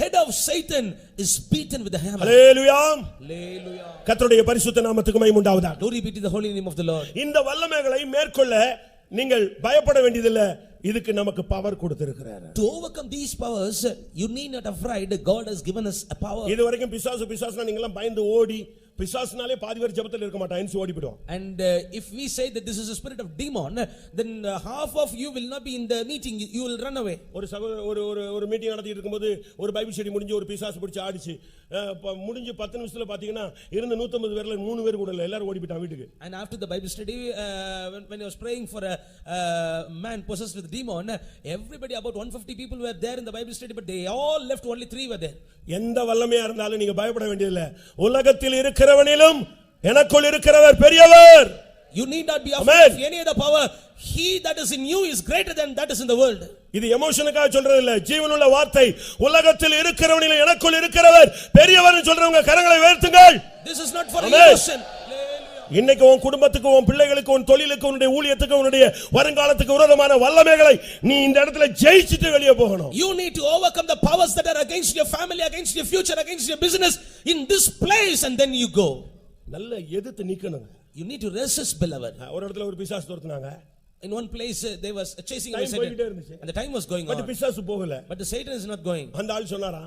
head of Satan is beaten with a hammer. Hallelujah. Hallelujah. கர்த்தருடைய பரிசுத்த நாமத்துக்கு மகிமை உண்டாவதாக. Glory be to the holy name of the Lord. இந்த வல்லமைகளை மேற்கொள்ள நீங்கள் பயப்பட வேண்டியதில்லை. இதுக்கு நமக்கு பவர் கொடுத்திருக்கிறார். To overcome these powers you need not afraid. God has given us a power. இதுவரைக்கும் பிசாசுனா நீங்க எல்லாம் பயந்து ஓடி, பிசாசுனாலே பாதி பேர் ஜெபத்துல இருக்க மாட்டாங்க, என்சி ஓடி போய்டுவாங்க. And if we say that this is a spirit of demon, then half of you will not be in the meeting, you will run away. ஒரு மீட்டிங் நடத்திட்டு இருக்கும்போது ஒரு பைபிள் ஸ்டடி முடிஞ்சு ஒரு பிசாசு பிடிச்சு ஆடிச்சு, முடிஞ்சு 10 நிமிஷத்துல பாத்தீங்கன்னா இருந்த 150 பேர்ல 3 பேர் கூட இல்ல, எல்லாரும் ஓடி போய்ட்டாங்க வீட்டுக்கு. And after the Bible study, when I was praying for a man possessed with demon, everybody, about 150 people were there in the Bible study, but they all left, only 3 were there. எந்த வல்லமையா இருந்தாலும் நீங்க பயப்பட வேண்டியதில்லை. உலகத்தில் இருக்கிறவனிலும் எனக்குள் இருக்கிறவர் பெரியவர். You need not be afraid of any other power. He that is in you is greater than that is in the world. இது எமோஷனுக்காக சொல்றது இல்ல, ஜீவனுள்ள வார்த்தை. உலகத்தில் இருக்கிறவனிலும் எனக்குள் இருக்கிறவர் பெரியவர்னு சொல்றவங்க கரங்களை உயர்த்துங்கள். This is not for emotion. இன்னைக்கு உன் குடும்பத்துக்கு, உன் பிள்ளைகளுக்கு, உன் தொழிலுக்கு, உன்னுடைய ஊழியத்துக்கு, உன்னுடைய வருங்காலத்துக்கு விரோதமான வல்லமைகளை நீ இந்த இடத்துல ஜெயிச்சிட்டு வெளியே போகணும். You need to overcome the powers that are against your family, against your future, against your business in this place, and then you go. நல்ல எதிர்த்து நிக்கணும். You need to resist, beloved. ஒரு இடத்துல ஒரு பிசாசு துரத்துனாங்க. In one place they was chasing away Satan, and the time was going on, but பிசாசு போகல. but the Satan is not going. அந்த ஆள் சொன்னாரா,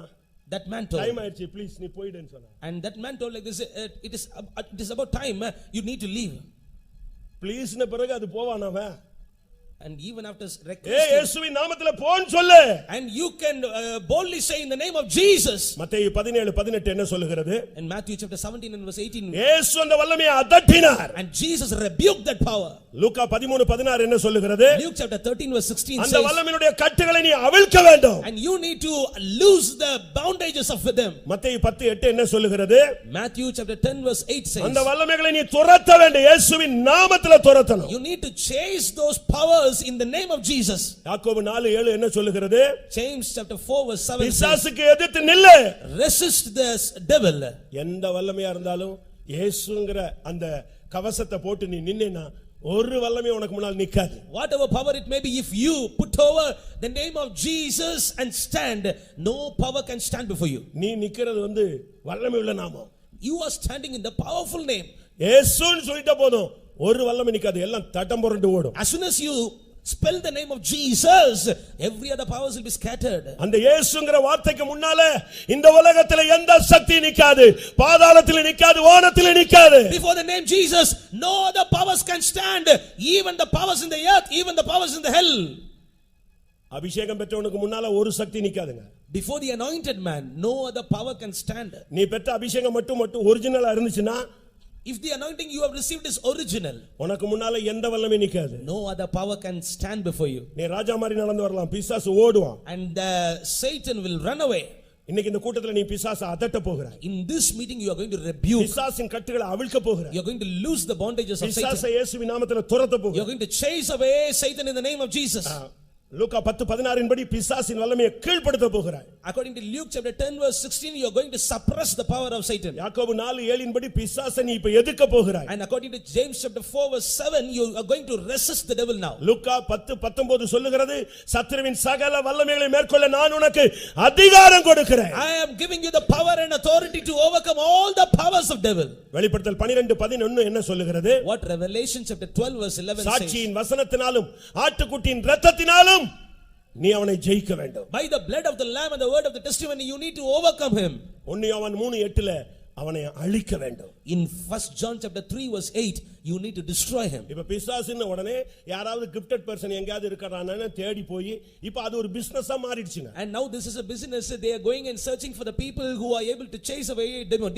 that man told, டைம் ஆயிடுச்சு, ப்ளீஸ் நீ போய்டுன்னு சொன்னான். and that man told like this, it is about time, you need to leave. ப்ளீஸ்ன பிறகு அது போவானவ. And even after requesting, இயேசுவின் நாமத்திலே போன்னு சொல்லு. and you can boldly say in the name of Jesus. மத்தேயு 17:18 என்ன சொல்லுகிறது? In Matthew chapter 17 and verse 18, இயேசு அந்த வல்லமையை அதட்டினார். and Jesus rebuked that power. லூக்கா 13:16 என்ன சொல்லுகிறது? Luke chapter 13 verse 16 அந்த says, வல்லமையுடைய கட்டுகளை நீ அவிழ்க்க வேண்டும். and you need to loose the bondages of them. மத்தேயு 10:8 என்ன சொல்லுகிறது? Matthew chapter 10 verse 8 says, அந்த வல்லமைகளை நீ துரத்த வேண்டும், இயேசுவின் நாமத்திலே துரத்தணும். you need to chase those powers in the name of Jesus. யாக்கோபு 4:7 என்ன சொல்லுகிறது? James chapter 4 verse 7 says, பிசாசுக்கு எதிர்த்து நில்லு, resist this devil. எந்த வல்லமையா இருந்தாலும் இயேசுங்கிற அந்த கவசத்தை போட்டு நீ நின்னேனா ஒரு வல்லமை உனக்கு முன்னால் நிக்காது. Whatever power it may be, if you put over the name of Jesus and stand, no power can stand before you. நீ நிக்கிறது வல்லமை உள்ள நாமம். You are standing in the powerful name. இயேசுன்னு சொல்லிட்ட போதும் ஒரு வல்லமை நிக்காது, எல்லாம் தட்டம் புரண்டு ஓடும். As soon as you spell the name of Jesus, every other powers will be scattered. அந்த இயேசுங்கிற வார்த்தைக்கு முன்னால இந்த உலகத்துல எந்த சக்தி நிக்காது, பாதாளத்துல நிக்காது, வானத்துல நிக்காது. Before the name Jesus, no other powers can stand, even the powers in the earth, even the powers in the hell. அபிஷேகம் பெற்றவனுக்கு முன்னால ஒரு சக்தி நிக்காதுங்க. Before the anointed man, no other power can stand. நீ பெற்ற அபிஷேகம் மட்டும் ஒரிஜினலா இருந்துச்சுன்னா, if the anointing you have received is original, உனக்கு முன்னால எந்த வல்லமை நிக்காது. no other power can stand before you. நீ ராஜா மாதிரி நடந்து வரலாம், பிசாசு ஓடுவான். And Satan will run away. இன்னைக்கு இந்த கூட்டத்துல நீ பிசாசை அதட்ட போகிறாய். In this meeting you are going to rebuke. பிசாசின் கட்டுகளை அவிழ்க்க போகிறாய். You are going to loose the bondages of Satan. பிசாசை இயேசுவின் நாமத்திலே துரத்த போகிறாய். You are going to chase away Satan in the name of Jesus. லூக்கா 10:16 படி பிசாசின் வல்லமையை கீழ்ப்படுத்த போகிறாய். According to Luke chapter 10 verse 16, you are going to suppress the power of Satan. யாக்கோபு 4:7 படி பிசாசை நீ இப்ப எதிர்க்க போகிறாய். And according to James chapter 4 verse 7, you are going to resist the devil now. லூக்கா 10:19 சொல்லுகிறது, சத்துருவின் சகல வல்லமைகளை மேற்கொள்ள நான் உனக்கு அதிகாரம் கொடுக்கிறேன். I am giving you the power and authority to overcome all the powers of devil. வெளிப்படுத்தல் 12:11 என்ன சொல்லுகிறது? What Revelation chapter 12 verse 11 says? சாட்சியின் வசனத்தினாலும் ஆட்டுக்குட்டியின் இரத்தத்தினாலும் நீ அவனை ஜெயிக்க வேண்டும். By the blood of the lamb and the word of the testimony you need to overcome him. 1 யோவான் 3:8 அவனை அழிக்க வேண்டும். In 1 John chapter 3 verse 8, you need to destroy him. இப்ப பிசாசுன்னு உடனே யாராவது கிஃப்டட் பர்சன் எங்கயாவது இருக்கறானே தேடி போய் இப்ப அது ஒரு பிசினஸா மாறிடுச்சுங்க. And now this is a business. They are going and searching for the people who are able to chase away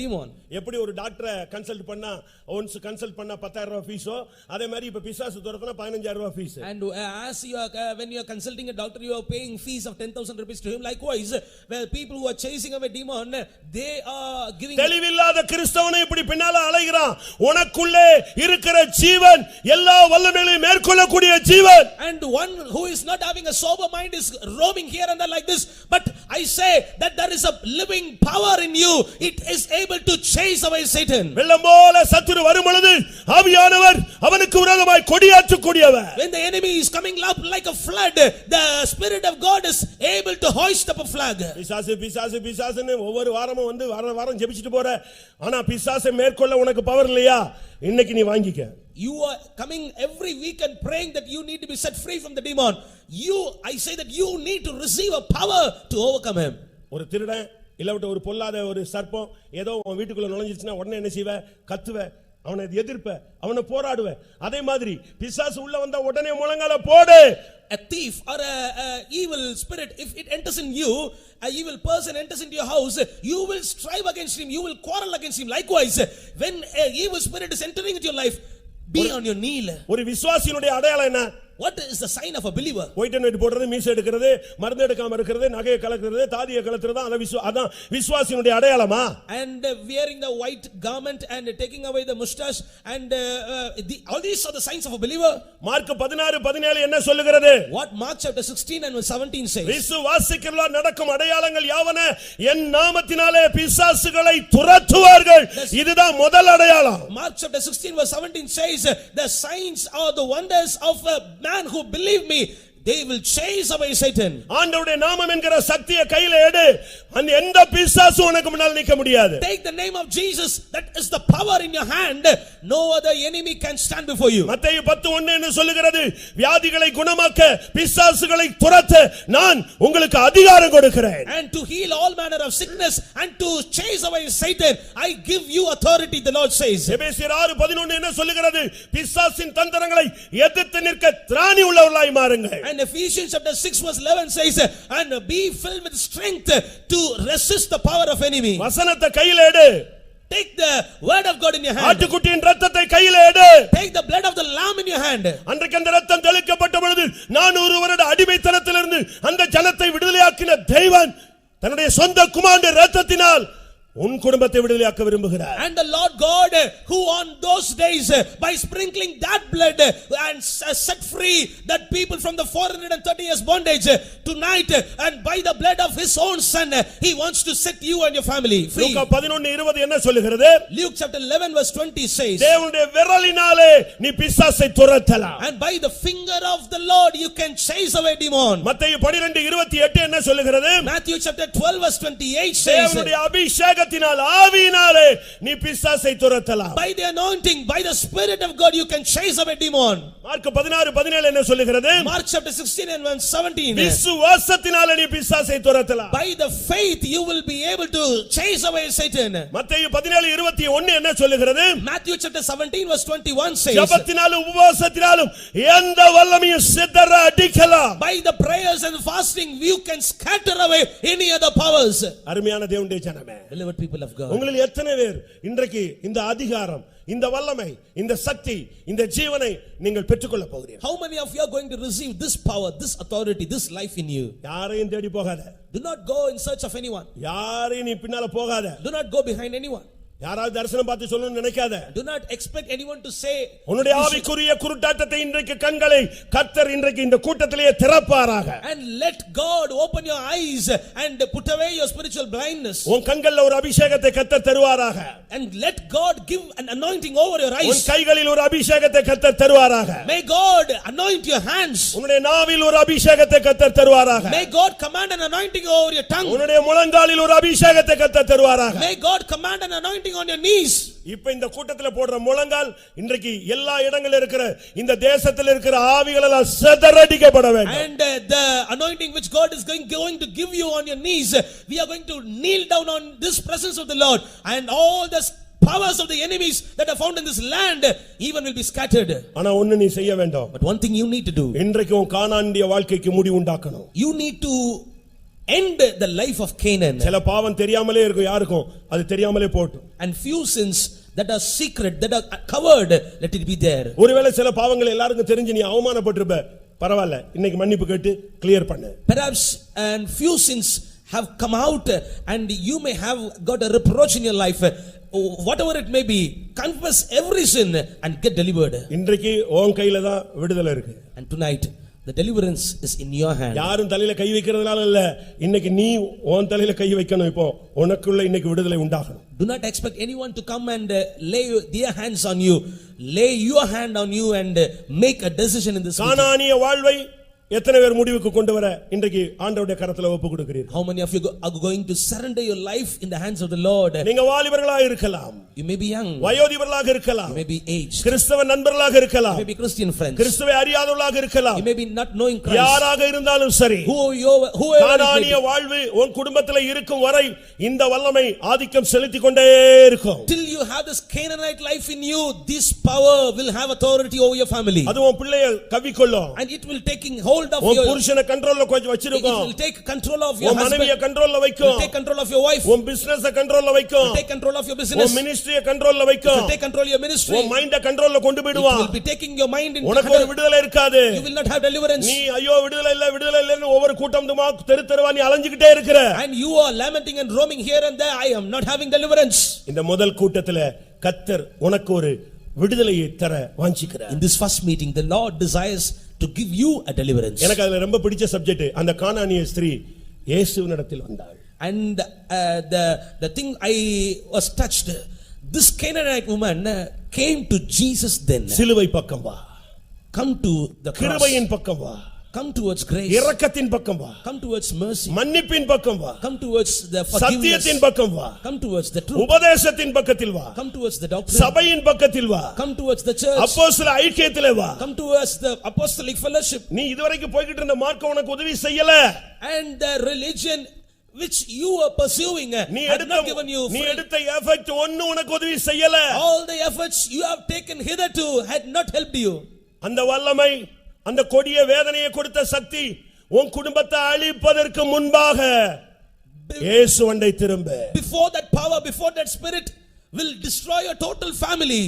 demon. எப்படி ஒரு டாக்டரை கன்சல்ட் பண்ணா ஒன்ஸ் கன்சல்ட் பண்ணா 10000 ரூபாய் ஃபீஸோ, அதே மாதிரி இப்ப பிசாசு துரத்துனா 15000 ரூபாய் fees. And as you are when you are consulting a doctor, you are paying fees of 10,000 rupees to him. Likewise, where people who are chasing away demon, they are giving. தெளிவில்லாத கிறிஸ்தவனை இப்படி பின்னால அலைகிறான். உனக்குள்ளே இருக்கிற ஜீவன் எல்லா வல்லமைகளையும் மேற்கொள்ளக்கூடிய ஜீவன். And one who is not having a sober mind is roaming here and there like this. But I say that there is a living power in you. It is able to chase away Satan. வெள்ளம் போல சத்துரு வரும் பொழுது ஆவியானவர் அவனுக்கு விரோதமாய் கொடியாற்றக்கூடியவர். When the enemy is coming up like a flood, the Spirit of God is able to hoist up a flag. பிசாசு பிசாசு பிசாசுன்னு ஒவ்வொரு வாரமும் வந்து வாரம் ஜெபிச்சிட்டு போற, ஆனா பிசாசை மேற்கொள்ள உனக்கு பவர் இல்லையா? இன்னைக்கு நீ வாங்கிக்க. You are coming every week and praying that you need to be set free from the demon. I say that you need to receive a power to overcome him. ஒரு திருடன் இல்லவிட்ட ஒரு பொல்லாத ஒரு சர்ப்பம் ஏதோ உன் வீட்டுக்குள்ள நுழைஞ்சிச்சுன்னா உடனே என்ன செய்வ? கத்துவ, அவனை எதிர்ப்ப, அவனை போராடுவ. அதே மாதிரி பிசாசு உள்ள வந்தா உடனே முழங்கால போடு. A thief or a evil spirit, if it enters in you, a evil person enters into your house, you will strive against him, you will quarrel against him. Likewise, when a evil spirit is entering into your life, be on your knee. ஒரு விசுவாசியினுடைய அடையாளம் என்ன? What is the sign of a believer? White and white போடுறது, மீசை எடுக்கிறது, மருந்து எடுக்காம இருக்கிறது, நகையை கலக்கிறது, தாடியை கலத்துறது, அதான் விசுவாசியினுடைய அடையாளமா? And wearing the white garment and taking away the mustache and all these are the signs of a believer. Mark 16:17 என்ன சொல்லுகிறது? What Mark chapter 16 and 17 says? விசுவாசிக்கிறவர்களால் நடக்கும் அடையாளங்கள் யாவன? என் நாமத்தினாலே பிசாசுகளை துரத்துவார்கள். இதுதான் முதல் அடையாளம். Mark chapter 16 verse 17 says, the signs are the wonders of a man who believe me, they will chase away Satan. ஆண்டவருடைய நாமம் என்கிற சக்தியை கையில எடு. அந்த எந்த பிசாசு உனக்கு முன்னால் நிக்க முடியாது. Take the name of Jesus, that is the power in your hand. No other enemy can stand before you. மத்தேயு 10:1 என்று சொல்லுகிறது, வியாதிகளை குணமாக்க, பிசாசுகளை துரத்த நான் உங்களுக்கு அதிகாரம் கொடுக்கிறேன். And to heal all manner of sickness and to chase away Satan, I give you authority, the Lord says. எபேசியர் 6:11 என்ன சொல்லுகிறது? பிசாசின் தந்திரங்களை எதிர்த்து நிற்க திராணி உள்ளவர்களாய் மாறுங்கள். And Ephesians chapter 6 verse 11 says, and be filled with strength to resist the power of enemy. வசனத்தை கையில எடு. Take the word of God in your hand. ஆட்டுக்குட்டியின் இரத்தத்தை கையில எடு. Take the blood of the lamb in your hand. அன்றைக்கு அந்த இரத்தம் தெளிக்கப்பட்ட பொழுது 400 வருட அடிமைத்தனத்திலிருந்து அந்த ஜனத்தை விடுதலையாக்கின தெய்வன் தன்னுடைய சொந்த குமாரனுடைய இரத்தத்தினால் உன் குடும்பத்தை விடுதலையாக்க விரும்புகிறார். And the Lord God who on those days by sprinkling that blood and set free that people from the 430 years bondage, tonight and by the blood of his own son he wants to set you and your family free. லூக்கா 11:20 என்ன சொல்லுகிறது? Luke chapter 11 verse 20 says, தேவனுடைய விரலினாலே நீ பிசாசை துரத்தலாம். and by the finger of the Lord you can chase away demon. மத்தேயு 12:28 என்ன சொல்லுகிறது? Matthew chapter 12 verse 28 says, தேவனுடைய அபிஷேகத்தினால் ஆவியினாலே நீ பிசாசை துரத்தலாம். by the anointing, by the Spirit of God you can chase away demon. Mark 16:17 என்ன சொல்லுகிறது? Mark chapter 16 and verse 17, விசுவாசத்தினாலே நீ பிசாசை துரத்தலாம். by the faith you will be able to chase away Satan. மத்தேயு 17:21 என்ன சொல்லுகிறது? Matthew chapter 17 verse 21 says, ஜெபத்தினாலும் உபவாசத்தினாலும் எந்த வல்லமையும் சிதற அடிக்கலாம். by the prayers and fasting you can scatter away any other powers. அருமையான தேவனுடைய ஜனமே, Beloved people of God, உங்களில் எத்தனை பேர் இன்றைக்கு இந்த அதிகாரம், இந்த வல்லமை, இந்த சக்தி, இந்த ஜீவனை நீங்கள் பெற்றுக்கொள்ள போகிறீர்கள்? how many of you are going to receive this power, this authority, this life in you? யாரையும் தேடி போகாத. Do not go in search of anyone. யாரையும் நீ பின்னால போகாத. Do not go behind anyone. யாராவது தரிசனம் பார்த்து சொல்லணும்னு நினைக்காத. Do not expect anyone to say. உன்னுடைய ஆவிக்குரிய குருட்டாட்டத்தை இன்றைக்கு கண்களை கர்த்தர் இன்றைக்கு இந்த கூட்டத்திலேயே திறப்பாராக. And let God open your eyes and put away your spiritual blindness. உன் கண்களில் ஒரு அபிஷேகத்தை கர்த்தர் தருவாராக. And let God give an anointing over your eyes. உன் கைகளில் ஒரு அபிஷேகத்தை கர்த்தர் தருவாராக. May God anoint your hands. உன்னுடைய நாவில் ஒரு அபிஷேகத்தை கர்த்தர் தருவாராக. May God command an anointing over your tongue. உன்னுடைய முழங்காலில் ஒரு அபிஷேகத்தை கர்த்தர் தருவாராக. May God command an anointing on your knees. இப்ப இந்த கூட்டத்தில் போடுற முழங்கால் இன்றைக்கு எல்லா இடங்களில் இருக்கிற இந்த தேசத்தில் இருக்கிற ஆவிகள் எல்லாம் சிதறடிக்கப்பட வேண்டும். And the anointing which God is going to give you on your knees, we are going to kneel down on this presence of the Lord, and all the powers of the enemies that are found in this land even will be scattered. ஆனா ஒன்னு நீ செய்ய வேண்டும். But one thing you need to do. இன்றைக்கு உன் கானானிய வாழ்க்கைக்கு முடிவு உண்டாக்கணும். You need to end the life of Canaan. சில பாவம் தெரியாமலே இருக்கும் யாருக்கும், அது தெரியாமலே போட்டும். And few sins that are secret, that are covered, let it be there. ஒருவேளை சில பாவங்கள் எல்லாருக்கும் தெரிஞ்சு நீ அவமானப்பட்டிருப்ப, பரவாயில்ல, இன்னைக்கு மன்னிப்பு கேட்டு கிளியர் பண்ணு. Perhaps and few sins have come out and you may have got a reproach in your life. Whatever it may be, confess every sin and get delivered. இன்றைக்கு உன் கையில தான் விடுதலை இருக்கு. And tonight The deliverance is in your hand. யாரும் தலையில கை வைக்கிறதுனால இல்ல, இன்னைக்கு நீ உன் தலையில கை வைக்கணும். இப்போ உனக்குள்ள இன்னைக்கு விடுதலை உண்டாகணும். Do not expect anyone to come and lay their hands on you. Lay your hand on you and make a decision in this meeting. கானானிய வாழ்வை எத்தனை பேர் முடிவுக்கு கொண்டு வர இன்றைக்கு ஆண்டவருடைய கரத்துல ஒப்பு கொடுக்கிறீர்கள்? How many of you are going to surrender your life in the hands of the Lord? நீங்க வாலிபர்களாக இருக்கலாம், You may be young, வயோதிபர்களாக இருக்கலாம், you may be aged, கிறிஸ்தவ நண்பர்களாக you இருக்கலாம், may be Christian friends, கிறிஸ்துவை அறியாதவர்களாக இருக்கலாம், you may be not knowing Christ. யாராக இருந்தாலும் சரி, Whoever கானானிய வாழ்வு உன் குடும்பத்துல இருக்கும் வரை இந்த வல்லமை ஆதிக்கம் செலுத்திக் கொண்டே இருக்கும். till you have this Canaanite life in you, this power will have authority over your family, அது உன் பிள்ளையை கவிக்கொள்ளும். and it will taking hold of உன் your, புருஷனை கண்ட்ரோல்ல கொஞ்சம் it வச்சிருக்கும். will take control of your உன் husband, மனைவியை கண்ட்ரோல்ல it will வைக்கும். take control of your wife, உன் பிசினஸ் கண்ட்ரோல்ல வைக்கும். take control of your உன் business, மினிஸ்ட்ரியை கண்ட்ரோல்ல it வைக்கும். will take control of your ministry, உன் மைண்ட கண்ட்ரோல்ல கொண்டு it போய்டுவான். will be taking your mind into உனக்கு ஒரு விடுதலை இருக்காது. you will not have deliverance, நீ ஐயோ விடுதலை இல்லன்னு ஒவ்வொரு கூட்டம்துமா தெரு தெருவா நீ அலைஞ்சிட்டே இருக்கிற. and you are lamenting and roaming here and there. I am not having deliverance. இந்த முதல் கூட்டத்துல கர்த்தர் உனக்கு ஒரு விடுதலையை தர வாஞ்சிக்கிறார். In this first meeting, the Lord desires to give you a deliverance. எனக்கு அதுல ரொம்ப பிடிச்ச சப்ஜெக்ட், அந்த கானானிய ஸ்திரீ இயேசுவினிடத்தில் வந்தாள். And the thing I was touched, this Canaanite woman came to Jesus then. சிலுவை பக்கம் வா, Come to the cross, கிருபையின் பக்கம் வா, come towards grace, இரக்கத்தின் பக்கம் வா, come towards mercy, மன்னிப்பின் பக்கம் வா, come towards the forgiveness, சத்தியத்தின் பக்கம் வா, come towards the truth, உபதேசத்தின் பக்கத்தில் வா, come towards the doctrine, சபையின் பக்கத்தில் வா, come towards the church, அப்போஸ்தல ஐக்கியத்திலே வா. come towards the apostolic fellowship, நீ இதுவரைக்கும் போய்கிட்டு இருந்த மார்க்கம் உனக்கு உதவி செய்யல. and the religion which you were pursuing நீ had not given you நீ free. எடுத்த எஃபெக்ட் ஒண்ணு உனக்கு உதவி செய்யல. All the efforts you have taken hitherto had not helped you. அந்த வல்லமை, அந்த கொடிய வேதனையை கொடுத்த சக்தி உன் குடும்பத்தை அழிப்பதற்கு முன்பாக இயேசு அண்டை திரும்ப. Before that power, before that spirit will destroy your total family,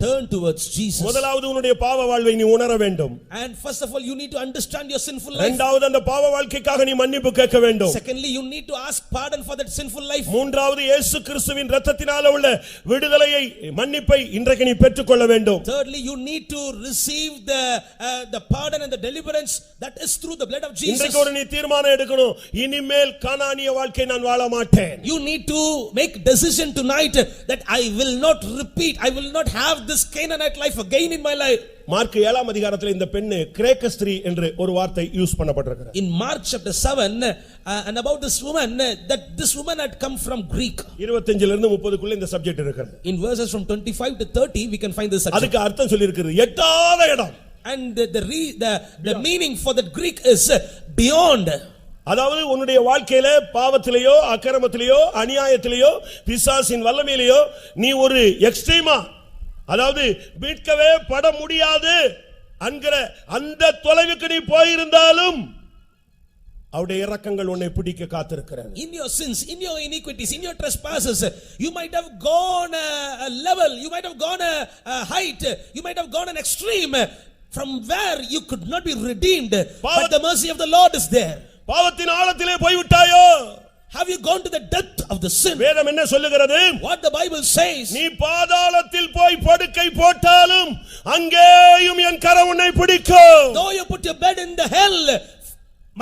turn towards Jesus. முதலாவது உன்னுடைய பாவ வாழ்வை நீ உணர வேண்டும். And first of all, you need to understand your sinful life. இரண்டாவது அந்த பாவ வாழ்க்கைக்காக நீ மன்னிப்பு கேட்க வேண்டும். Secondly, you need to ask pardon for that sinful life. மூன்றாவது இயேசு கிறிஸ்துவின் இரத்தத்தினால உள்ள விடுதலையை, மன்னிப்பை இன்றைக்கு நீ பெற்றுக்கொள்ள வேண்டும். Thirdly, you need to receive the pardon and the deliverance that is through the blood of Jesus. இன்றைக்கு ஒரு நீ தீர்மானம் எடுக்கணும், இனிமேல் கானானிய வாழ்க்கை நான் வாழ மாட்டேன். You need to make decision tonight that I will not repeat, I will not have this Canaanite life again in my life. Mark 7ஆம் அதிகாரத்தில் இந்த பெண்ணு கிரேக்க ஸ்திரீ என்று ஒரு வார்த்தை use பண்ணப்பட்டிருக்கிறது. In Mark chapter 7 and about this woman, that this woman had come from Greek. 25 ல இருந்து 30 குள்ள இந்த சப்ஜெக்ட் இருக்கிறது. In verses from 25 to 30 we can find this subject. அதுக்கு அர்த்தம் சொல்லி இருக்குது, எட்டாத இடம். And the meaning for that Greek is beyond. அதாவது உன்னுடைய வாழ்க்கையில பாவத்திலேயோ அக்கிரமத்திலேயோ அநியாயத்திலேயோ பிசாசின் வல்லமையிலேயோ நீ ஒரு எக்ஸ்ட்ரீமா, அதாவது மீட்கவே பட முடியாது என்கிற அந்த தொலைவுக்கு நீ போயிருந்தாலும் அவருடைய இரக்கங்கள் உன்னை பிடிக்க காத்திருக்கிறது. In your sins, in your iniquities, in your trespasses, you might have gone a level, you might have gone a height, you might have gone an extreme from where you could not be redeemed, but the mercy of the Lord is there. பாவத்தின் ஆழத்திலே போய்விட்டாயோ? Have you gone to the depth of the sin? வேதம் என்ன சொல்லுகிறது? What the Bible says, நீ பாதாளத்தில் போய் படுக்கை போட்டாலும் அங்கேயும் என் கரம் உன்னை பிடிக்கும். though you put your bed in the hell,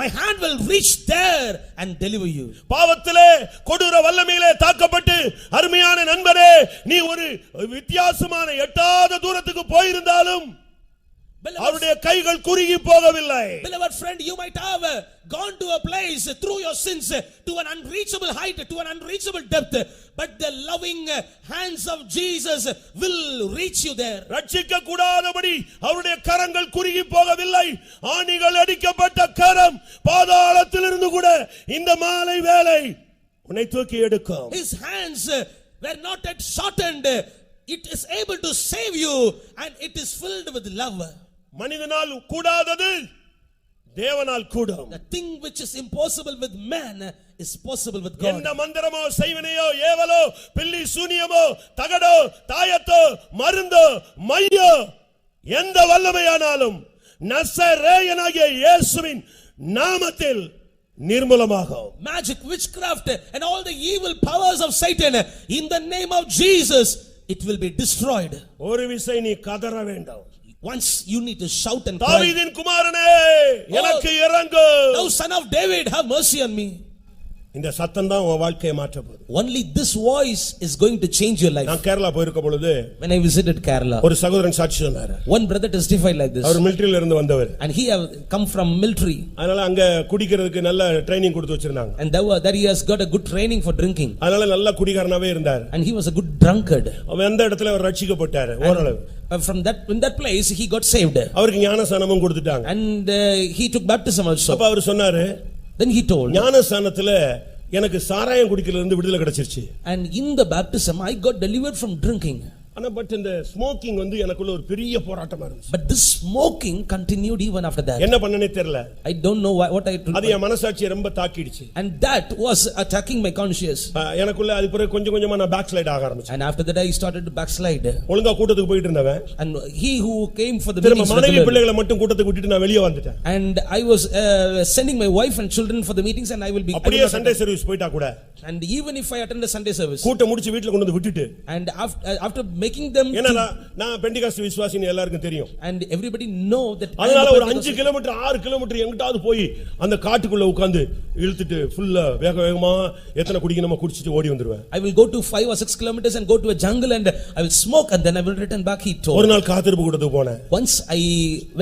my hand will reach there and deliver you. பாவத்திலே கொடூர வல்லமையிலே தாக்கப்பட்டு அருமையான நண்பரே, நீ ஒரு வித்தியாசமான எட்டாத தூரத்துக்கு போயிருந்தாலும் அவருடைய கைகள் குறுகி போகவில்லை. Beloved friend, you might have gone to a place through your sins to an unreachable height, to an unreachable depth, but the loving hands of Jesus will reach you there. ரட்சிக்க கூடாதபடி அவருடைய கரங்கள் குறுகி போகவில்லை. ஆணிகள் அடிக்கப்பட்ட கரம் பாதாளத்திலிருந்து கூட இந்த மாலை வேளை உன்னை தூக்கி எடுக்கும். His hands were not yet shortened. It is able to save you and it is filled with love. மனிதனால் கூடாதது தேவனால் கூடும். The thing which is impossible with man is possible with God. எந்த மந்திரமோ செய்வினையோ ஏவலோ பில்லி சூனியமோ தகடோ தாயத்தோ மருந்தோ மையோ எந்த வல்லமையானாலும் நசரேயனாகிய இயேசுவின் நாமத்தில் நிர்மூலமாகும். Magic, witchcraft and all the evil powers of Satan, in the name of Jesus it will be destroyed. ஒரு விசை நீ கதற வேண்டும். Once you need to shout and cry, தாவீதின் குமாரனே எனக்கு இரங்கு. thou son of David, have mercy on me. இந்த சத்தம் தான் உன் வாழ்க்கையை மாற்ற போகுது. Only this voice is going to change your life. நான் கேரளா போயிருக்க பொழுது When I visited Kerala, ஒரு சகோதரன் சாட்சி சொன்னாரு. one brother testified like this. அவர் மிலிட்டரியில இருந்து வந்தவர். And he have come from military. அதனால அங்க குடிக்கிறதுக்கு நல்ல ட்ரைனிங் கொடுத்து வச்சிருந்தாங்க. And there he has got a good training for drinking. அதனால நல்ல குடிகாரனாவே இருந்தார். And he was a good drunkard. அவன் அந்த இடத்துல அவர் ரட்சிக்கப்பட்டாரு ஓரளவு. From in that place he got saved. அவருக்கு ஞானஸ்நானமும் கொடுத்துட்டாங்க. And he took baptism also. அப்ப அவர் சொன்னாரு, then he told, ஞானஸ்நானத்துல எனக்கு சாராயம் குடிக்கிறதுல இருந்து விடுதலை கிடைச்சிருச்சு. And in the baptism I got delivered from drinking. ஆனா பட் இந்த ஸ்மோக்கிங் வந்து எனக்குள்ள ஒரு பெரிய போராட்டமா இருந்துச்சு. But this smoking continued even after that. என்ன பண்ணனே தெரியல. I don't know what I did. அது என் மனசாட்சியை ரொம்ப தாக்கிடுச்சு. And that was attacking my conscience. எனக்குள்ள அது பிறகு கொஞ்சம் கொஞ்சமா நான் பேக் ஸ்லைட் ஆக ஆரம்பிச்சேன். And after that I started to backslide. ஒழுங்கா கூட்டத்துக்கு போயிட்டு இருந்தவன். And he who came for the meetings, மனைவி பிள்ளைகளை மட்டும் கூட்டத்துக்கு விட்டுட்டு நான் வெளிய வந்துட்டேன். And I was sending my wife and children for the meetings, and I will be அப்படியே சண்டே சர்வீஸ் போய்ட்டா கூட. And even if I attend a Sunday service, கூட்ட முடிச்சு வீட்ல கொண்டு வந்து விட்டுட்டு. And after making them, நான் பெண்டிகாஸ்ட் விசுவாசின்னு எல்லாருக்கும் தெரியும். And everybody know that. அதனால ஒரு 5 கிலோமீட்டர் 6 கிலோமீட்டர் எங்கட்டாவது போய் அந்த காட்டுக்குள்ள உட்கார்ந்து இழுத்துட்டு ஃபுல்லா வேக வேகமா எத்தனை குடிக்கணுமோ குடிச்சிட்டு ஓடி வந்துருவேன். I will go to 5 or 6 kilometers and go to a jungle and I will smoke and then I will return back, he told. ஒரு நாள் காத்திருப்பு கூட்டத்துக்கு போனேன். Once I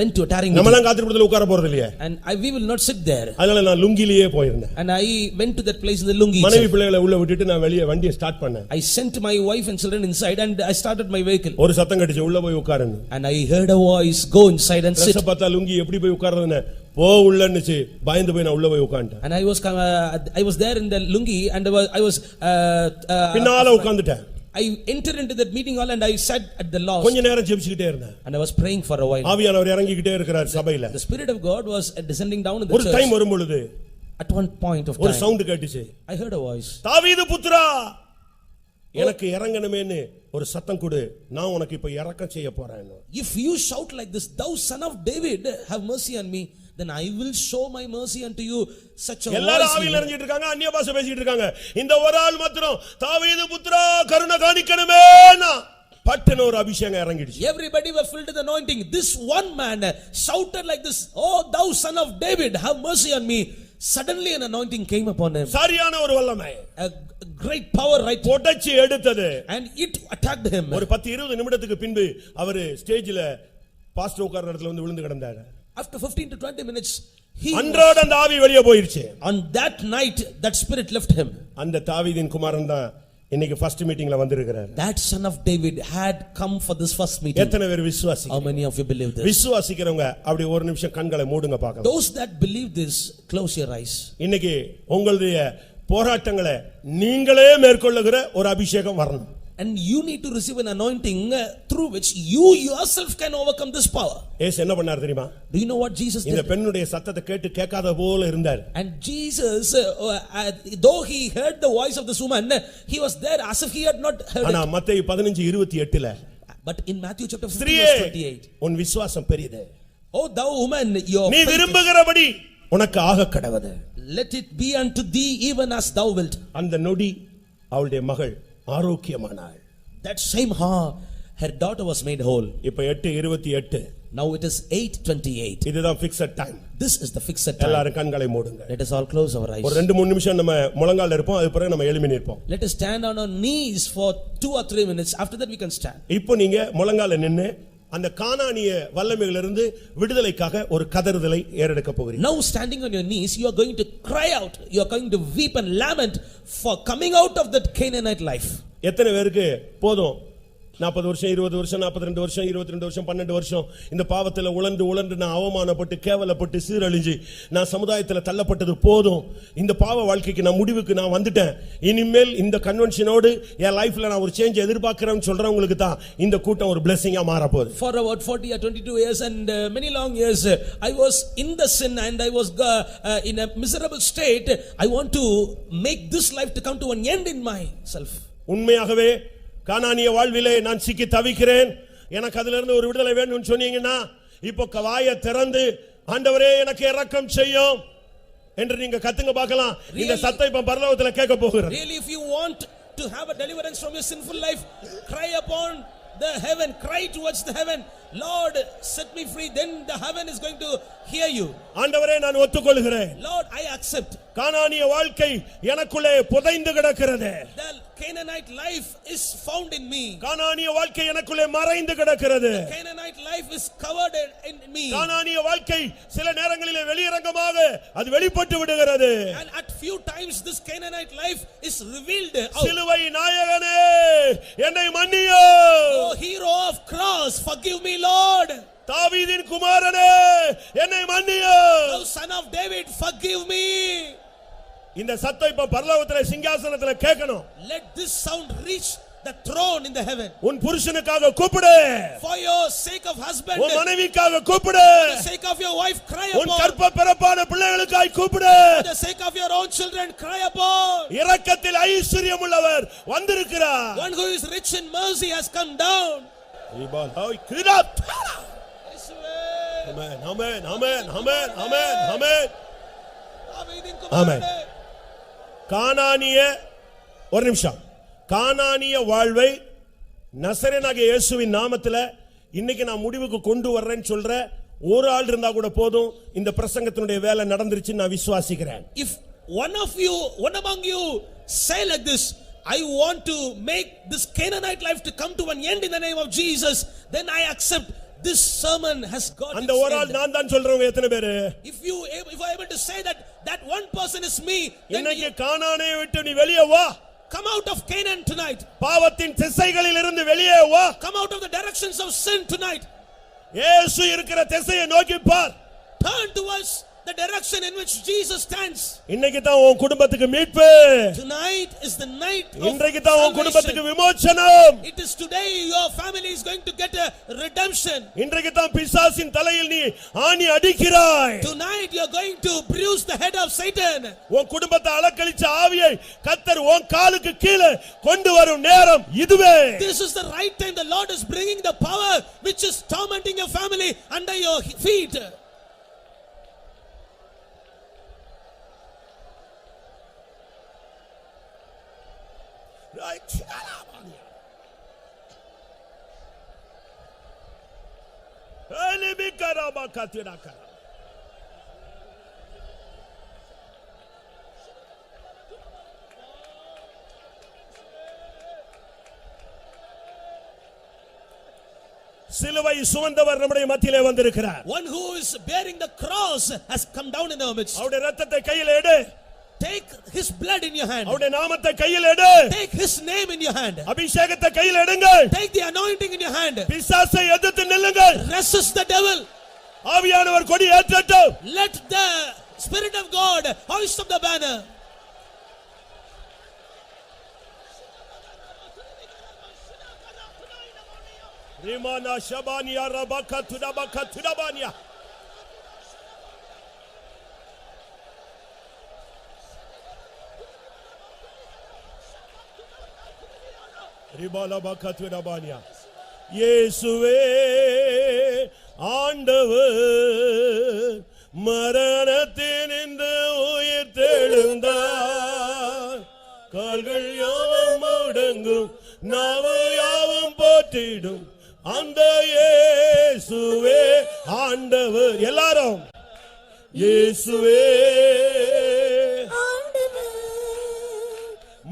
went to a tarrying meeting. நம்மலாம் காத்திருப்புல உட்கார போறது இல்லையே. And we will not sit there. அதனால நான் லுங்கிலியே போயிருந்தேன். And I went to that place in the lungi. மனைவி பிள்ளைகளை உள்ள விட்டுட்டு நான் வெளிய வண்டியை ஸ்டார்ட் பண்ணேன். I sent my wife and children inside and I started my vehicle. ஒரு சத்தம் கேட்டுச்சு, உள்ள போய் உட்காருன்னு. And I heard a voice, go inside and sit. பார்த்தா லுங்கி எப்படி போய் உட்கார்றதுன்னு போ உள்ளன்னுச்சு. பயந்து போய் நான் உள்ள போய் உட்கார்ந்தேன். And I was there in the lungi and I was பின்னால உட்கார்ந்துட்டேன். I entered into that meeting hall and I sat at the loft. கொஞ்ச நேரம் ஜெபிச்சிட்டே இருந்தேன். And I was praying for a while. ஆவியானவர் இறங்கிட்டே இருக்கிறார் சபையில. The spirit of God was descending down in the church. ஒரு time வரும் பொழுது at one point of time ஒரு சவுண்ட் கேட்டுச்சு. I heard a voice. தாவீது புத்ரா எனக்கு இறங்கணுமேன்னு ஒரு சத்தம் கொடு, நான் உனக்கு இப்ப இறக்கம் செய்ய போறேன். If you shout like this, thou son of David, have mercy on me, then I will show my mercy unto you. Such a எல்லாரும் ஆவியில இறங்கிட்டு இருக்காங்க, அந்நிய பாஷை பேசிட்டு இருக்காங்க. இந்த ஒரு ஆள் மாத்திரம் தாவீது புத்ரா கருணை காணிக்கணுமேனா பட்டன ஒரு அபிஷேகம் இறங்கிடுச்சு. Everybody were filled with anointing. This one man shouted like this, oh thou son of David, have mercy on me. Suddenly an anointing came upon him. சரியான ஒரு வல்லமை, a great power right போடச்சி எடுத்தது. And it attacked him. ஒரு 10-20 நிமிடத்துக்கு பின்பு அவர் ஸ்டேஜ்ல pastor உட்கார்ற இடத்துல வந்து விழுந்து கிடந்தார். After 15 to 20 minutes அன்றோட அந்த ஆவி வெளியே போயிருச்சு. On that night that spirit left him. அந்த தாவீதின் குமாரன் தான் இன்னைக்கு ஃபர்ஸ்ட் மீட்டிங்ல வந்திருக்கிறார். That son of David had come for this first meeting. எத்தனை பேர் விசுவாசிக்கிறீங்க? How many of you believe this? விசுவாசிக்கிறவங்க அப்படி ஒரு நிமிஷம் கண்களை மூடுங்க பார்க்கலாம். Those that believe this, close your eyes. இன்னைக்கு உங்களுடைய போராட்டங்களை நீங்களே மேற்கொள்ளுகிற ஒரு அபிஷேகம் வரணும். And you need to receive an anointing through which you yourself can overcome this power. இயேசு என்ன பண்ணார் தெரியுமா? Do you know what Jesus did? இந்த பெண்ணுடைய சத்தத்தை கேட்டு கேட்காத போல இருந்தார். And Jesus, though he heard the voice of this woman, he was there as if he had not heard ஆனா மத்தேயு 15:28ல but in Matthew chapter 15:28 உன் விசுவாசம் பெரியது. Oh thou woman, your நீ விரும்புகிறபடி உனக்கு ஆக கடவது. Let it be unto thee even as thou wilt. அந்த நொடி அவளுடைய மகள் ஆரோக்கியமானாள். That same hour her daughter was made whole. இப்ப 8:28. Now it is 8:28. இதுதான் fixed time. This is the fixed time. எல்லாரும் கண்களை மூடுங்க. Let us all close our eyes. ஒரு 2-3 நிமிஷம் நம்ம முழங்கால்ல இருப்போம், அதுக்கு பிறகு நம்ம எழும்பி நிற்போம். Let us stand on our knees for 2 or 3 minutes. After that we can stand. இப்போ நீங்க முழங்கால்ல நின்னு அந்த கானானிய வல்லமையிலிருந்து விடுதலைக்காக ஒரு கதறுதலை ஏறெடுக்க போகிறீங்க. Now standing on your knees, you are going to cry out, you are going to weep and lament for coming out of that Canaanite life. எத்தனை பேருக்கு போதும் 40 வருஷம் 20 வருஷம் 42 வருஷம் 22 வருஷம் 12 வருஷம் இந்த பாவத்துல உழண்டு நான் அவமானப்பட்டு கேவலப்பட்டு சீரழிஞ்சு நான் சமுதாயத்துல தள்ளப்பட்டது போதும், இந்த பாவ வாழ்க்கைக்கு நான் முடிவுக்கு நான் வந்துட்டேன், இனிமேல் இந்த கன்வென்ஷனோடு என் லைஃப்ல நான் ஒரு சேஞ்ச் எதிர்பார்க்கிறேன்னு சொல்றவங்களுக்கு தான் இந்த கூட்டம் ஒரு பிளெஸிங்கா மாற போகுது. For about 40 or 22 years and many long years I was in the sin and I was in a miserable state. I want to make this life to come to an end in myself. உண்மையாகவே கானானிய வாழ்விலே நான் சிக்கி தவிக்கிறேன், எனக்கு அதில இருந்து ஒரு விடுதலை வேணும்னு சொன்னீங்கன்னா இப்போ வாயை திறந்து ஆண்டவரே எனக்கு இரக்கம் செய்யும் என்று நீங்க கத்துங்க பார்க்கலாம். இந்த சத்தம் இப்ப பரலோகத்துல கேட்க போகிறது. Really, if you want to have a deliverance from your sinful life, cry upon the heaven, cry towards the heaven, Lord, set me free, then the heaven is going to hear you. ஆண்டவரே நான் ஒத்துக்கொள்கிறேன். Lord, I accept. கானானிய வாழ்க்கை எனக்குள்ளே புதைந்து கிடக்கிறது. The Canaanite life is found in me. கானானிய வாழ்க்கை எனக்குள்ளே மறைந்து கிடக்கிறது. The Canaanite life is covered in me. கானானிய வாழ்க்கை சில நேரங்களிலே வெளியரங்கமாக அது வெளிப்பட்டு விடுகிறது. And at few times this Canaanite life is revealed out. சிலுவை நாயகனே என்னை மன்னியும். Oh hero of cross, forgive me Lord. தாவீதின் குமாரனே என்னை மன்னியும். Oh son of David, forgive me. இந்த சத்தம் இப்ப பரலோகத்திலே சிங்காசனத்திலே கேட்கணும். Let this sound reach the throne in the heaven. உன் புருஷனுக்காக கூப்பிடு. For your sake of husband. உன் மனைவிக்காக கூப்பிடு. For the sake of your wife, cry upon. உன் கற்ப பிறப்பான பிள்ளைகளுக்காய் கூப்பிடு. For the sake of your own children, cry upon. இரக்கத்தில் ஐஸ்வரியம் உள்ளவர் வந்திருக்கிறார். One who is rich in mercy has come down. Amen, amen, amen, amen, amen, amen. Amen. கானானிய ஒரு நிமிஷம், கானானிய வாழ்வை நசரேயனாகிய இயேசுவின் நாமத்துல இன்னைக்கு நான் முடிவுக்கு கொண்டு வர்றேன்னு சொல்ற ஒரு ஆள் இருந்தா கூட போதும், இந்த பிரசங்கத்தினுடைய வேலை நடந்துருச்சுன்னு நான் விசுவாசிக்கிறேன். If one among you say like this, I want to make this Canaanite life to come to an end in the name of Jesus, then I accept. This sermon has got அந்த ஒரு ஆள் நான் தான் சொல்றவங்க எத்தனை பேரு? If you are able to say that one person is me, then இன்னைக்கு கானானை விட்டு நீ வெளியே வா. Come out of Canaan tonight. பாவத்தின் திசைகளில் இருந்து வெளியே வா. Come out of the directions of sin tonight. இயேசு இருக்கிற திசையை நோக்கி பார். Turn towards the direction in which Jesus stands. இன்னைக்கு தான் உன் குடும்பத்துக்கு மீட்பு. Tonight is the night of இன்றைக்கு தான் உன் குடும்பத்துக்கு salvation. விமோசனம். It is today your family is going to get a redemption. இன்றைக்கு தான் பிசாசின் தலையில் நீ ஆணி அடிக்கிறாய். Tonight you are going to bruise the head of Satan. உன் குடும்பத்தை அலக்கழிச்ச ஆவியை கர்த்தர் உன் காலுக்கு கீழே கொண்டு வரும் நேரம் இதுவே. This is the right time the Lord is bringing the power which is tormenting your family under your feet. Right. சிலுவை சுமந்தவர் நம்முடைய மத்தியிலே வந்திருக்கிறார். One who is bearing the cross has come down in our midst. அவருடைய இரத்தத்தை கையில் எடு. Take his blood in your hand. அவருடைய நாமத்தை கையில் எடு. Take his name in your hand. அபிஷேகத்தை கையில் எடுங்கள். Take the anointing in your hand. பிசாசை எதிர்த்து நில்லுங்கள். Resist the devil. ஆவியானவர் கொடி ஏற்றட்டும். Let the Spirit of God hoist up the banner. Rimana Shabania Rabaka Tudabania. Ribalabaka Tudabania. இயேசுவே ஆண்டவர் மரணத்தினின்று உயிர் தெழுந்தார். கால்கள் யாவும் முடங்கும், நாவு யாவும் போற்றிடும், அந்த இயேசுவே ஆண்டவர். எல்லாரும் இயேசுவே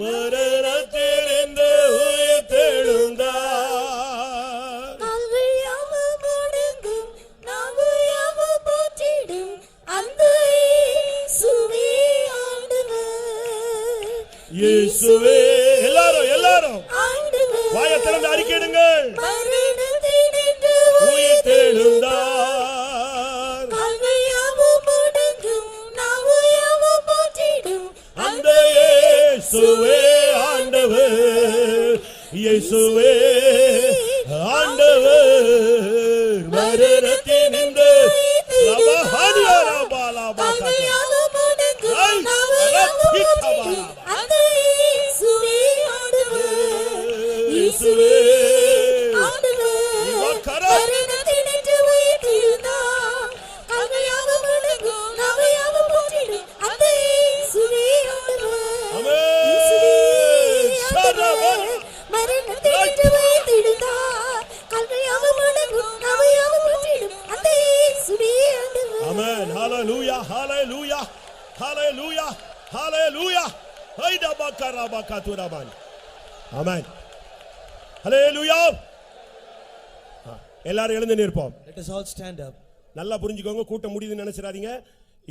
மரணத்திலிருந்து உயிர் தெழுந்தார். கால்கள் யாவும் முடங்கும், நாவு யாவும் போற்றிடும், அந்த இயேசுவே ஆண்டவர். இயேசுவே எல்லாரும் ஆண்டவர் வாயை திறந்து அறிக்கையிடுங்கள். மரணத்தினின்று உயிர் தெழுந்தார். கால்கள் யாவும் முடங்கும், நாவு யாவும் போற்றிடும், அந்த இயேசுவே ஆண்டவர். இயேசுவே ஆண்டவர் மரணத்தினின்று கால்கள் யாவும் முடங்கும், நாவு யாவும் போற்றிடும், அந்த இயேசுவே ஆண்டவர். இயேசுவே ஆண்டவர் மரணத்தினின்று உயிர் தெழுந்தார். கால்கள் யாவும் முடங்கும், நாவு யாவும் போற்றிடும், அந்த இயேசுவே ஆண்டவர். ஆமென். இயேசுவே ஆண்டவர் மரணத்தினின்று ஹalleluya ஹalleluya ஹைடபகரபகதுரபான் ஆமென் ஹalleluya எல்லாரும் எழுந்து நிற்போம். Let us all stand up. நல்லா புரிஞ்சுக்கோங்க, கூட்டம் முடியுதுன்னு நினைச்சிராதீங்க.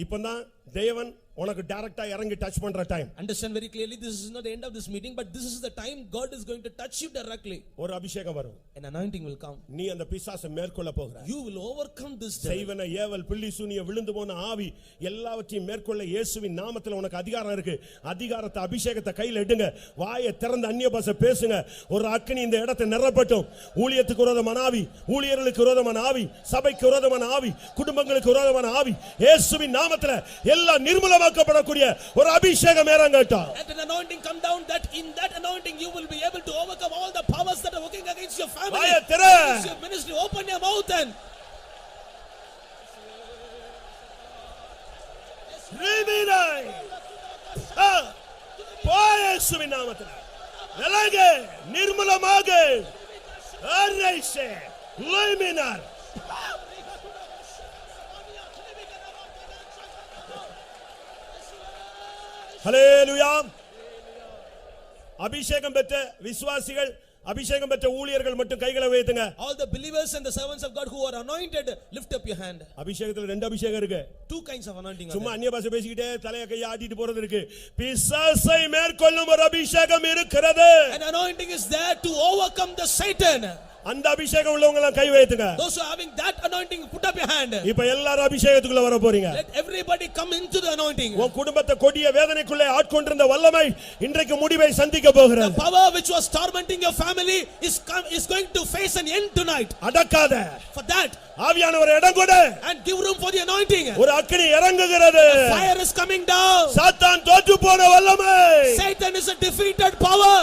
இப்பதான் தேவன் உனக்கு டைரக்டா இறங்கி டச் பண்ற time. Understand very clearly, this is not the end of this meeting, but this is the time God is going to touch you directly. ஒரு அபிஷேகம் வரும். An anointing will come. நீ அந்த பிசாசை மேற்கொள்ள போகிறாய். You will overcome this devil. செய்வன ஏவல் பில்லி சூனிய விழுந்து போன ஆவி எல்லாவற்றையும் மேற்கொள்ள இயேசுவின் நாமத்தில் உனக்கு அதிகாரம் இருக்கு. அதிகாரத்தை அபிஷேகத்தை கையில் எடுங்க. வாயை திறந்து அந்நிய பாஷை பேசுங்க. ஒரு அக்கினி இந்த இடத்தை நிரப்பட்டும். ஊழியத்துக்கு விரோதமான ஆவி, ஊழியர்களுக்கு விரோதமான ஆவி, சபைக்கு விரோதமான ஆவி, குடும்பங்களுக்கு விரோதமான ஆவி இயேசுவின் நாமத்தில் எல்லாம் நிர்மூலமாக்கப்படக்கூடிய ஒரு அபிஷேகம் இறங்கட்டும். Let an anointing come down, that in that anointing you will be able to overcome all the powers that are working against your family, against your ministry. Open your mouth and Riminai போயேசுவின் நாமத்தில் விலகு, நிர்மூலமாக அரேசே லைமினார். ஹalleluya. அபிஷேகம் பெற்ற விசுவாசிகள், அபிஷேகம் பெற்ற ஊழியர்கள் மட்டும் கைகளை உயர்த்துங்க. all the believers and the servants of God who are anointed, lift up your hand. அபிஷேகத்துல ரெண்டு அபிஷேகம் இருக்கு. Two kinds of anointing. சும்மா அந்நிய பாஷை பேசிக்கிட்டே தலைய கையை ஆட்டிட்டு போறது இருக்கு. பிசாசை மேற்கொள்ளும் ஒரு அபிஷேகம் இருக்கிறது. An anointing is there to overcome the Satan. அந்த அபிஷேகம் உள்ளவங்க எல்லாம் கை வைத்துங்க. Those who are having that anointing, put up your hand. இப்ப எல்லாரும் அபிஷேகத்துக்குள்ள வர போறீங்க. Let everybody come into the anointing. உன் குடும்பத்தை கொடிய வேதனைக்குள்ளே ஆட்கொண்டிருந்த வல்லமை இன்றைக்கு முடிவை சந்திக்க போகிறது. The power which was tormenting your family is going to face an end tonight. அடக்காத. For that, ஆவியானவர் இடம் கொடு. and give room for the anointing. ஒரு அக்கினி இறங்குகிறது. Fire is coming down. சாத்தான் தோற்று போன வல்லமை. Satan is a defeated power.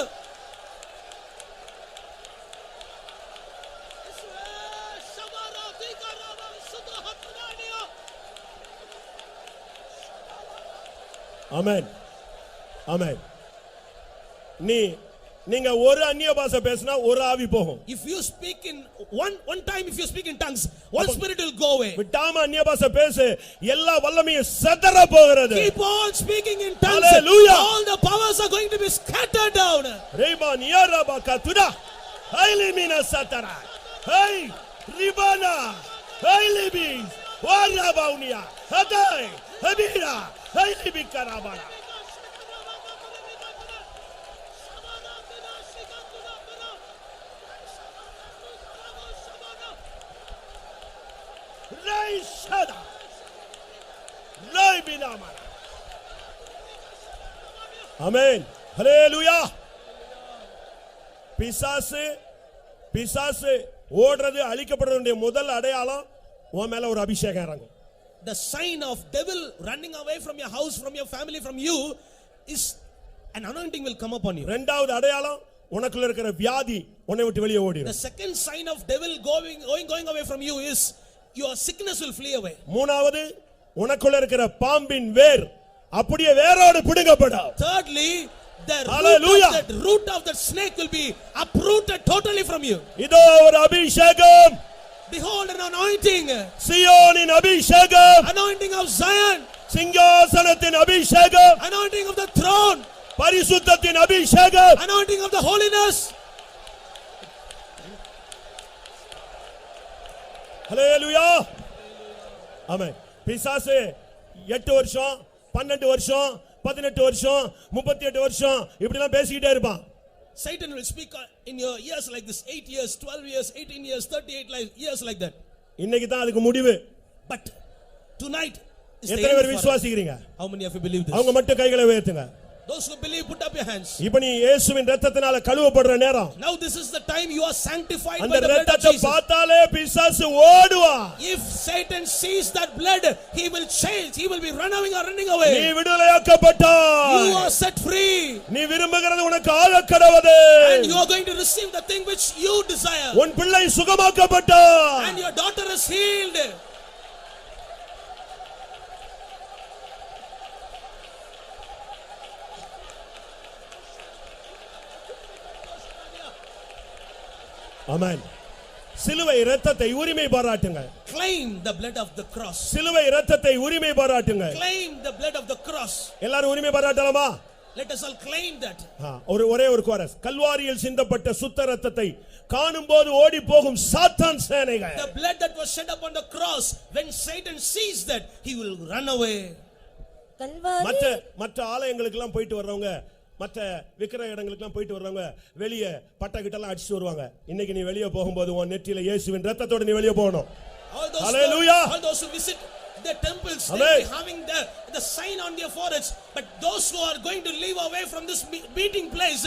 ஆமென் ஆமென். நீங்க ஒரு அந்நிய பாஷை பேசினா ஒரு ஆவி போகும். If you speak in one time, if you speak in tongues, one spirit will go away. விடாம அந்நிய பாஷை பேசு, எல்லா வல்லமையும் சிதற போகிறது. Keep on speaking in tongues. Hallelujah. All the powers are going to be scattered down. ரேபான் யாரபாகா துடா ஹைலிமினா சதரா ஹை ரிபானா ஹைலிபி வாராபவுனியா ஹதை ஹபீரா ஹைலிபி கராபானா. ரைஷடா ரைபினாமா. ஆமென் ஹalleluya. பிசாசு ஓடுறது அழிக்கப்படுறதுடைய முதல் அடையாளம் உன் மேல ஒரு அபிஷேகம் இறங்கும். The sign of devil running away from your house, from your family, from you is an anointing will come upon you. இரண்டாவது அடையாளம் உனக்குள்ள இருக்கிற வியாதி உன்னை விட்டு வெளியே ஓடிடும். The second sign of devil going away from you is your sickness will flee away. மூணாவது உனக்குள்ள இருக்கிற பாம்பின் வேர் அப்படியே வேரோடு பிடுங்கப்படும். Thirdly, the root of that snake will be uprooted totally from you. இதோ ஒரு அபிஷேகம். Behold an anointing. சியோனின் அபிஷேகம். Anointing of Zion. சிங்காசனத்தின் அபிஷேகம். Anointing of the throne. பரிசுத்தத்தின் அபிஷேகம். Anointing of the holiness. ஹalleluya. ஆமென். பிசாசு 8 வருஷம் 12 வருஷம் 18 வருஷம் 38 வருஷம் இப்படி எல்லாம் பேசிக்கிட்டே இருப்பான். Satan will speak in your ears like this, 8 years, 12 years, 18 years, 38 years like that. இன்னைக்கு தான் அதுக்கு முடிவு. But tonight is the எத்தனை பேர் end. விசுவாசிக்கிறீங்க? How many of you believe this? அவங்க மட்டும் கைகளை உயர்த்துங்க. Those who believe, put up your hands. இப்போ நீ இயேசுவின் இரத்தத்தினால கழுவப்படுற நேரம். Now this is the time you are sanctified by அந்த the blood of இரத்தத்தை Jesus. பார்த்தாலே பிசாசு ஓடுவான். If Satan sees that blood, he will change. He will be running away. நீ விடுதலையாக்கப்பட்டாய். You are set free. நீ விரும்புகிறது உனக்கு ஆகக்கடவது. And you are going to receive the thing which you desire. உன் பிள்ளை சுகமாக்கப்பட்டான். And your daughter is healed. ஆமென் சிலுவை இரத்தத்தை உரிமை பாராட்டுங்க. Claim the blood of the cross. சிலுவை இரத்தத்தை உரிமை பாராட்டுங்க. Claim the blood of the cross. எல்லாரும் உரிமை பாராட்டலாமா? Let us all claim that. ஒரே ஒரு கோரஸ். கல்வாரியில் சிந்தப்பட்ட சுத்த இரத்தத்தை காணும்போது ஓடி போகும் சாத்தான் சேனைகள். The blood that was shed upon the cross, when Satan sees that, he will run away. மற்ற ஆலயங்களுக்கு எல்லாம் போயிட்டு வர்றவங்க, மற்ற விக்கிரக இடங்களுக்கு எல்லாம் போயிட்டு வர்றவங்க வெளியே பட்டை கிட்டலாம் அடிச்சு வருவாங்க. இன்னைக்கு நீ வெளியே போகும்போது உன் நெற்றியில இயேசுவின் இரத்தத்தோட நீ வெளியே போகணும். Hallelujah. All those who visit the temples, they will be having the sign on their foreheads, but those who are going to leave away from this meeting place,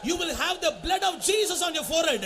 you will have the blood of Jesus on your forehead.